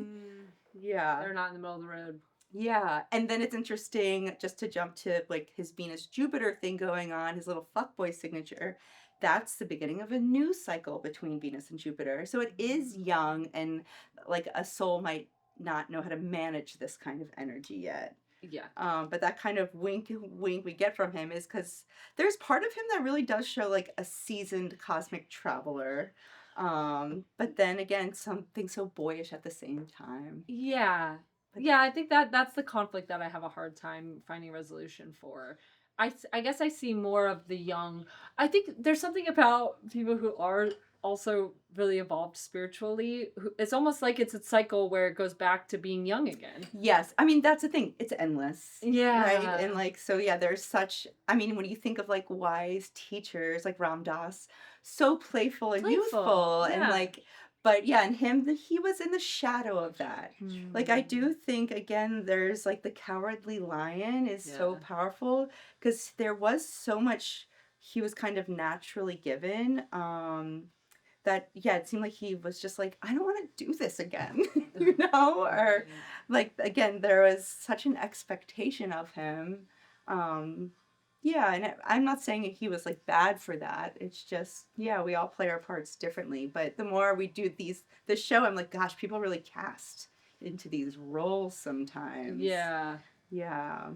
Yeah. They're not in the middle of the road. Yeah, and then it's interesting just to jump to like his Venus-Jupiter thing going on, his little fuckboy signature. That's the beginning of a new cycle between Venus and Jupiter. So it is young, and like a soul might not know how to manage this kind of energy yet. Yeah. But that kind of wink we get from him is because there's part of him that really does show like a seasoned cosmic traveler. But then again, something so boyish at the same time. Yeah. Yeah, I think that's the conflict that I have a hard time finding resolution for. I guess I see more of the young. I think there's something about people who are also really evolved spiritually. It's almost like it's a cycle where it goes back to being young again. Yes. I mean, that's the thing. It's endless. Yeah. Right? And like, so yeah, there's such, I mean, when you think of like wise teachers like Ram Dass, so playful and youthful and like, but yeah, and he was in the shadow of that. Like, I do think, again, there's like the cowardly lion is so powerful because there was so much he was kind of naturally given that, yeah, it seemed like he was just like, I don't want to do this again, or like, again, there was such an expectation of him. Yeah, and I'm not saying he was like bad for that. It's just, yeah, we all play our parts differently. But the more we do this show, I'm like, gosh, people really cast into these roles sometimes. Yeah. Yeah.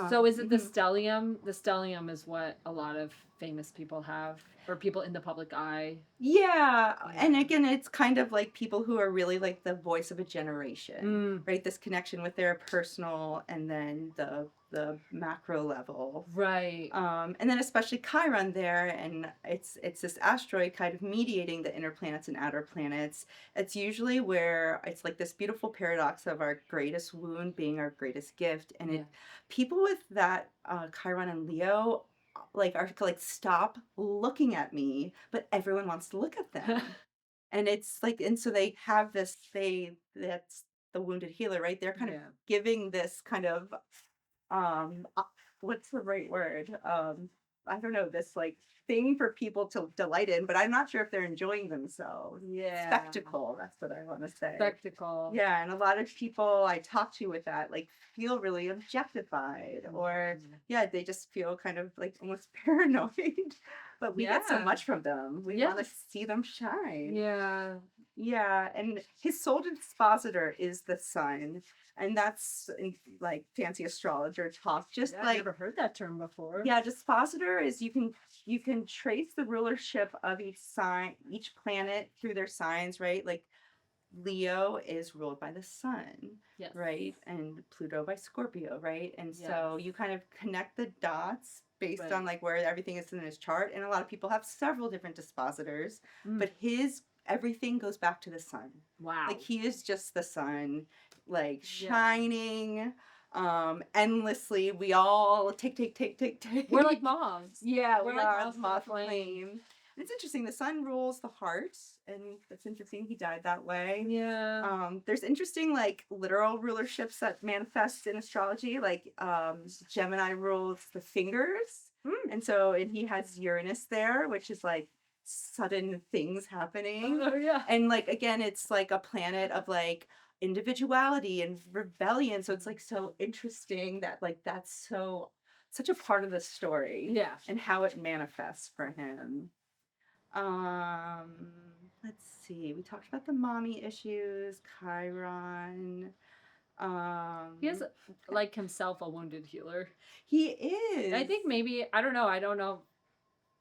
So is it the stellium? The stellium is what a lot of famous people have, or people in the public eye. Yeah. And Yeah. again, it's kind of like people who are really like the voice of a generation, Mm, right? This connection with their personal and then the macro level. right. And then especially Chiron there, and it's this asteroid kind of mediating the inner planets and outer planets. It's usually where it's like this beautiful paradox of our greatest wound being our greatest gift, and Yeah. people with that Chiron and Leo like are like stop looking at me, but everyone wants to look at them. And it's like, and so they have this, that's the wounded healer, right? They're kind of Yeah. giving this kind of what's the right word? I don't know, this like thing for people to delight in, but I'm not sure if they're enjoying themselves. Yeah. Spectacle, that's what I want to say. Spectacle. Yeah, and a lot of people I talk to with that like feel really objectified, or yeah, they just feel kind of like almost paranoid. But we get so Yeah. much from them. We want to Yes. see them shine. Yeah. Yeah, and his soul dispositor is the sun, and that's like fancy astrologer talk. Just Yeah, I've like never heard that term before. yeah, dispositor is you can trace the rulership of each sign, each planet through their signs, right? Like Leo is ruled by the sun, Yes. right? And Pluto by Scorpio, right? And Yes. so you kind of connect the dots based Right. on like where everything is in his chart. And a lot of people have several different dispositors, Mm. but his everything goes back to the sun. Wow. Like he is just the sun, like Yeah. shining endlessly. We all take. We're like moths. Yeah, We're we like are moths moth to the flame. flame. It's interesting. The sun rules the heart, and it's interesting he died that way. Yeah. There's interesting like literal rulerships that manifest in astrology. Like Gemini rules the fingers, and so and he has Uranus there, which is like sudden things happening. Oh yeah. And like again, it's like a planet of like individuality and rebellion. So it's like so interesting that like that's so such a part of the story. Yeah. And how it manifests for him. Let's see. We talked about the mommy issues, Chiron. He is like himself a wounded healer. He is. I think maybe I don't know.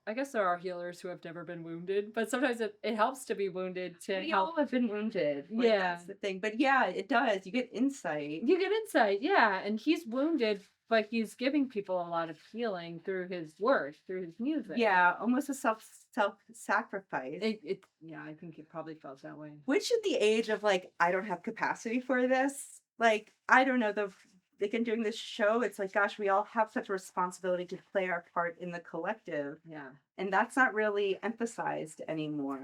I guess there are healers who have never been wounded, but sometimes it helps to be wounded to we help. all have been wounded. Like, Yeah. that's the thing. But yeah, it does. You get insight. You get insight, yeah. And he's wounded, but he's giving people a lot of healing through his work, through his music. Yeah, almost a self sacrifice. Yeah, I think it probably felt that way. Which at the age of like, I don't have capacity for this. Like, I don't know, again doing this show, it's like, gosh, we all have such a responsibility to play our part in the collective. Yeah. And that's not really emphasized anymore.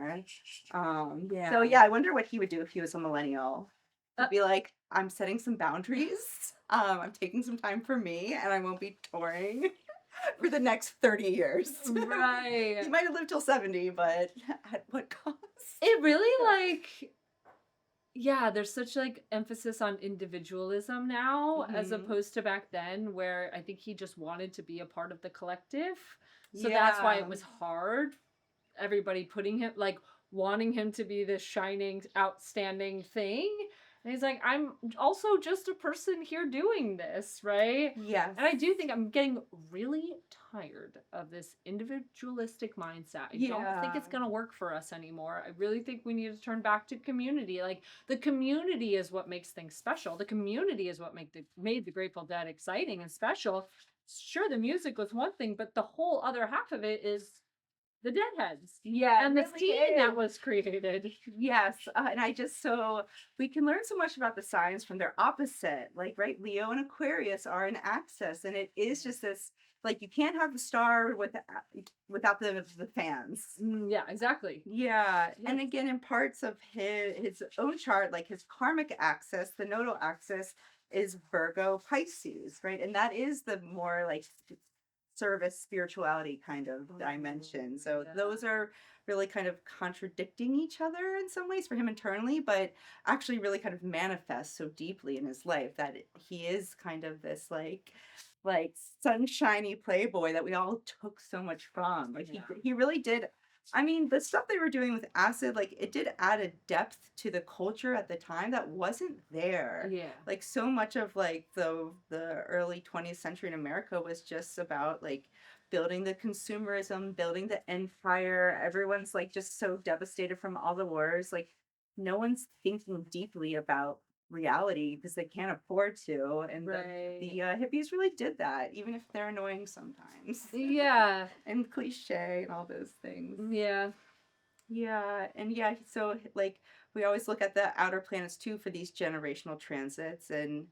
Yeah. So yeah, I wonder what he would do if he was a millennial. He'd be like, I'm setting some boundaries. I'm taking some time for me, and I won't be touring for the next 30 years. Right. He might have lived till 70, but at what cost? It really like yeah, there's such like emphasis on individualism now as Mhm. opposed to back then where I think he just wanted to be a part of the collective. So that's why it Yeah. was hard. Everybody putting him like wanting him to be this shining, outstanding thing. And he's like, I'm also just a person here doing this, right? Yes. And I do think I'm getting really tired of this individualistic mindset. I don't think it's Yeah. going to work for us anymore. I really think we need to turn back to community. Like the community is what makes things special. The community is what made the Grateful Dead exciting and special. Sure, the music was one thing, but the whole other half of it is the Deadheads. Yeah. And the it really scene that is. was created. Yes, and I just so we can learn so much about the signs from their opposite. Like, right, Leo and Aquarius are an axis, and it is just this like you can't have the star without the fans. Yeah, exactly. Yeah, and Yes. again, in parts of his own chart, like his karmic axis, the nodal axis is Virgo Pisces, right, and that is the more like service spirituality kind of dimension. So yeah. those are really kind of contradicting each other in some ways for him internally, but actually really kind of manifest so deeply in his life that he is kind of this like sunshiny playboy that we all took so much from. Like Yeah. he really did I mean, the stuff they were doing with acid, like, it did add a depth to the culture at the time that wasn't there. Yeah. Like, so much of, like, the early 20th century in America was just about, like, building the consumerism, building the empire. Everyone's, like, just so devastated from all the wars. Like, no one's thinking deeply about reality because they can't afford to. And the hippies really did that, even if they're annoying sometimes. Yeah. And cliche and all those things. Yeah. Yeah, and yeah, so like we always look at the outer planets too for these generational transits, and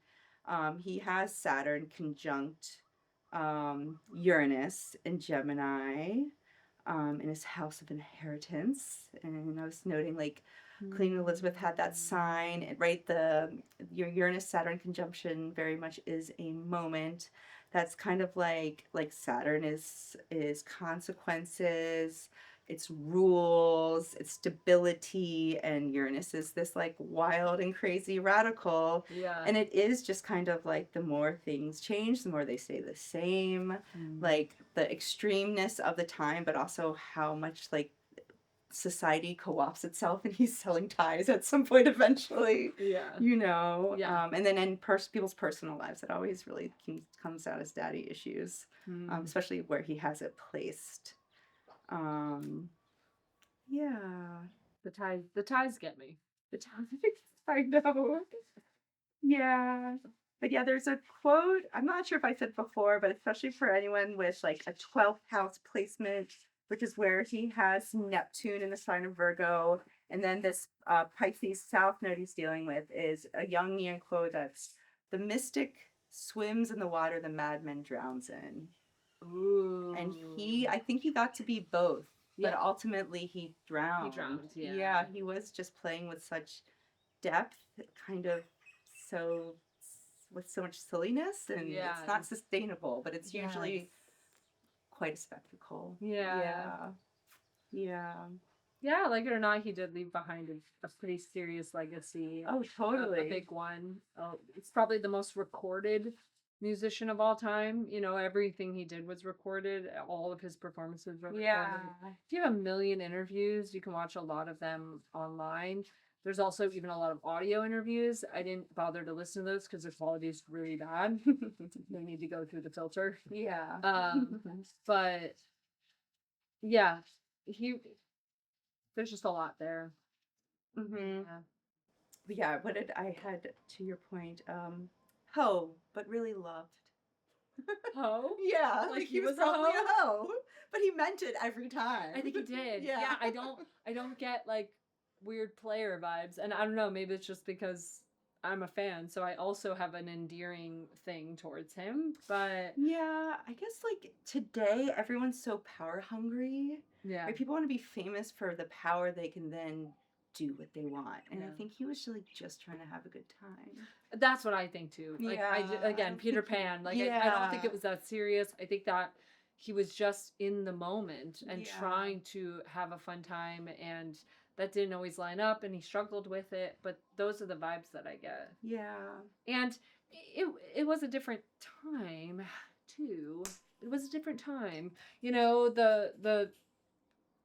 he has Saturn conjunct Uranus in Gemini in his house of inheritance. And I was noting like Queen Elizabeth had that sign, and right, your Uranus Saturn conjunction very much is a moment that's kind of like Saturn is consequences, it's rules, it's stability, and Uranus is this like wild and crazy radical. Yeah. And it is just kind of like the more things change, the more they stay the same. Like the extremeness of the time, but also how much like society co-ops itself, and he's selling ties at some point eventually. Yeah. You know. Yeah. And then in people's personal lives, it always really comes out as daddy issues, especially where he has it placed. Yeah. The ties get me. The ties, I know. Yeah. But yeah, there's a quote, I'm not sure if I said before, but especially for anyone with like a 12th house placement, which is where he has Neptune in the sign of Virgo. And then this Pisces South node he's dealing with is a Jungian quote that's the mystic swims in the water the madman drowns in. Ooh. And I think he got to be both, but Yeah. ultimately he drowned. He drowned, yeah. Yeah, he was just playing with such depth, kind of with so much silliness, and Yeah. it's not sustainable, but it's Yes. usually quite a spectacle. Yeah. Yeah, like it or not, he did leave behind a pretty serious legacy. Oh, totally. A big one. It's probably the most recorded musician of all time. You know, everything he did was recorded. All of his performances were recorded. Yeah. If you have a million interviews, you can watch a lot of them online. There's also even a lot of audio interviews. I didn't bother to listen to those because the quality is really bad. They need to go through the filter. Yeah. But yeah, there's just a lot there. Mm-hmm. Yeah. But yeah, what did I had to your point? Hoe, but really loved. Hoe? Yeah, Like he he was a probably hoe? a hoe, but he meant it every time. I think he did. Yeah. Yeah, I don't get like weird player vibes. And I don't know, maybe it's just because I'm a fan, so I also have an endearing thing towards him. But Yeah, I guess like today everyone's so power hungry. yeah. Right? People want to be famous for the power they can then do what they want. And I Yeah. think he was really just trying to have a good time. That's what I think too. Like Yeah. again, Peter Pan. Like I don't think it was that serious. I think that he was just in the moment and Yeah. trying to have a fun time, and that didn't always line up, and he struggled with it. But those are the vibes that I get. Yeah. And it was a different time too. It was a different time. You know, the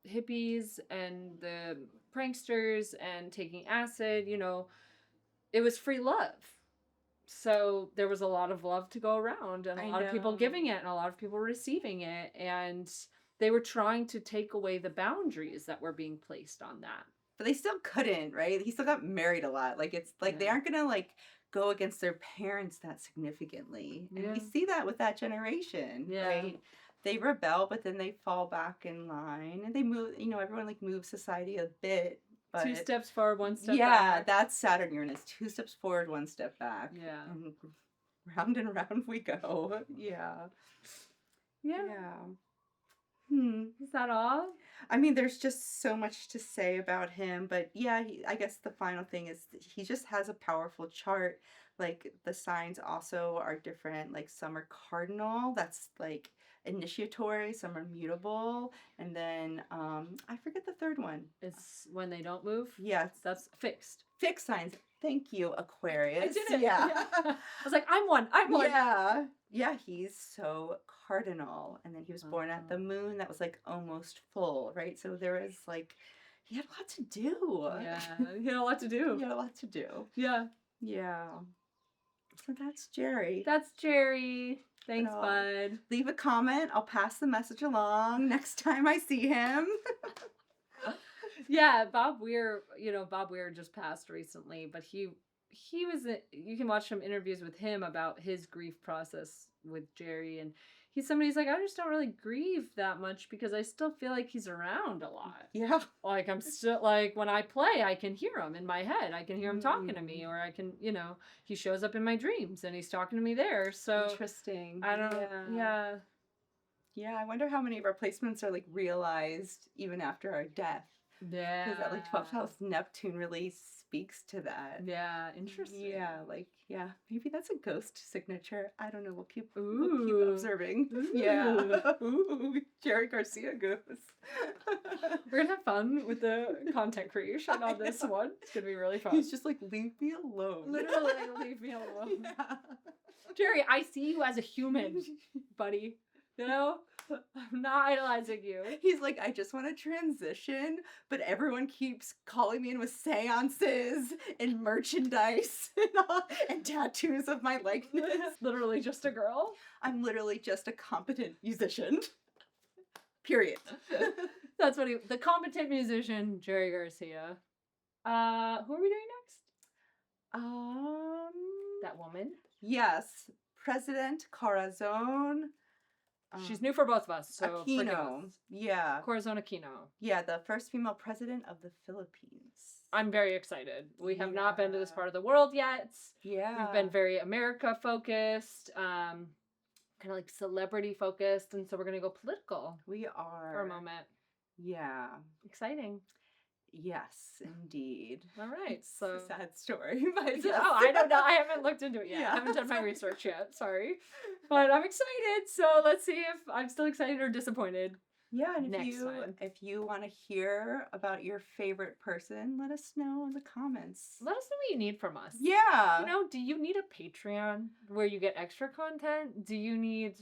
hippies and the pranksters and taking acid, you know, it was free love. So there was a lot of love to go around, and a lot of people giving it and a lot of people receiving it, and they were trying to take away the boundaries that were being placed on that. But they still couldn't, right? He still got married a lot. Like it's like they aren't gonna like go against their parents that significantly. And we see that with that generation. Right? They rebel, but then they fall back in line, and they move, you know, everyone like moves society a bit. But 2 steps forward, 1 step back. Yeah, that's Saturn Uranus. 2 steps forward, 1 step back. Yeah. And round we go. Yeah. Is that all? I mean, there's just so much to say about him, but yeah, I guess the final thing is that he just has a powerful chart, like the signs also are different. Like some are cardinal, that's like initiatory, some are mutable, and then I forget the third one. It's when they don't move. Yes, That's fixed. fixed signs. Thank you, Aquarius. I did it. Yeah. I was like, I'm one. Yeah. Yeah, he's so cardinal. And then he was born at the moon that was like almost full, right? So there was like, he had a lot to do. Yeah, he had a lot to do. He had a lot to do. Yeah. Yeah. So that's Jerry. That's Jerry. Thanks, But, bud. Leave a comment. I'll pass the message along next time I see him. Yeah, Bob Weir, Bob Weir just passed recently, but he was, you can watch some interviews with him about his grief process with Jerry, and he's like, I just don't really grieve that much because I still feel like he's around a lot. Yeah. Like, I'm still, like, when I play, I can hear him in my head. I can hear him talking to me, or I can, he shows up in my dreams and he's talking to me there. So, Interesting. I don't know. Yeah. Yeah, I wonder how many of our placements are like realized even after our death. Yeah. Because that like 12th house Neptune really speaks to that. Yeah, interesting. Yeah, maybe that's a ghost signature. I don't know. We'll keep Ooh. observing. Ooh. Yeah. Ooh, Jerry Garcia ghost. We're gonna have fun with the content creation on this one. It's gonna be really fun. He's just like, leave me alone. Literally, leave me alone. Yeah. Jerry, I see you as a human, buddy. I'm not idolizing you. He's like, I just want to transition, but everyone keeps calling me in with seances and merchandise and tattoos of my likeness. Literally just a girl. I'm literally just a competent musician. Period. That's what the competent musician, Jerry Garcia. Who are we doing next? That woman. Yes. President Corazon. She's new for both of us, so forgive us. Aquino. Yeah. Corazon Aquino. Yeah, the first female president of the Philippines. I'm very excited. We have not been to this part of the world yet. Yeah. We've been very America focused, kind of like celebrity focused, and so we're gonna go political. We are. For a moment. Yeah. Exciting. Yes, indeed. All right. It's So a sad story. But oh, I don't know. I haven't looked into it yet. Yeah. I haven't done my research yet. Sorry. But I'm excited. So let's see if I'm still excited or disappointed. Yeah, and Next time. if you want to hear about your favorite person, let us know in the comments. Let us know what you need from us. Yeah. Do you need a Patreon where you get extra content? Do you need,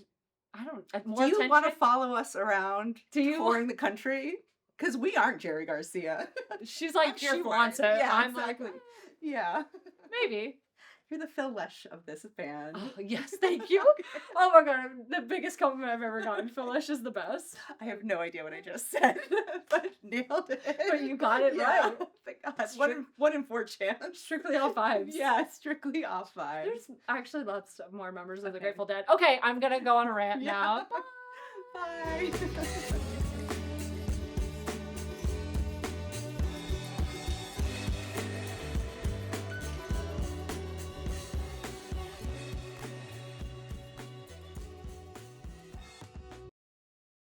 more Do you attention? want to follow us around Do you- touring the country? Because we aren't Jerry Garcia. She's like, She she wants it. Yeah, I'm exactly. like, Yeah. maybe. You're the Phil Lesh of this band. Oh, yes, thank you. Oh my god, the biggest compliment I've ever gotten. Phyllis is the best. I have no idea what I just said, but nailed it. But you got it right. Thank God. One in 4 chance. Strictly all fives. Yeah, strictly off 5. There's actually lots of more members of the Okay. Grateful Dead. Okay, I'm gonna go on a rant Yeah. now. Bye.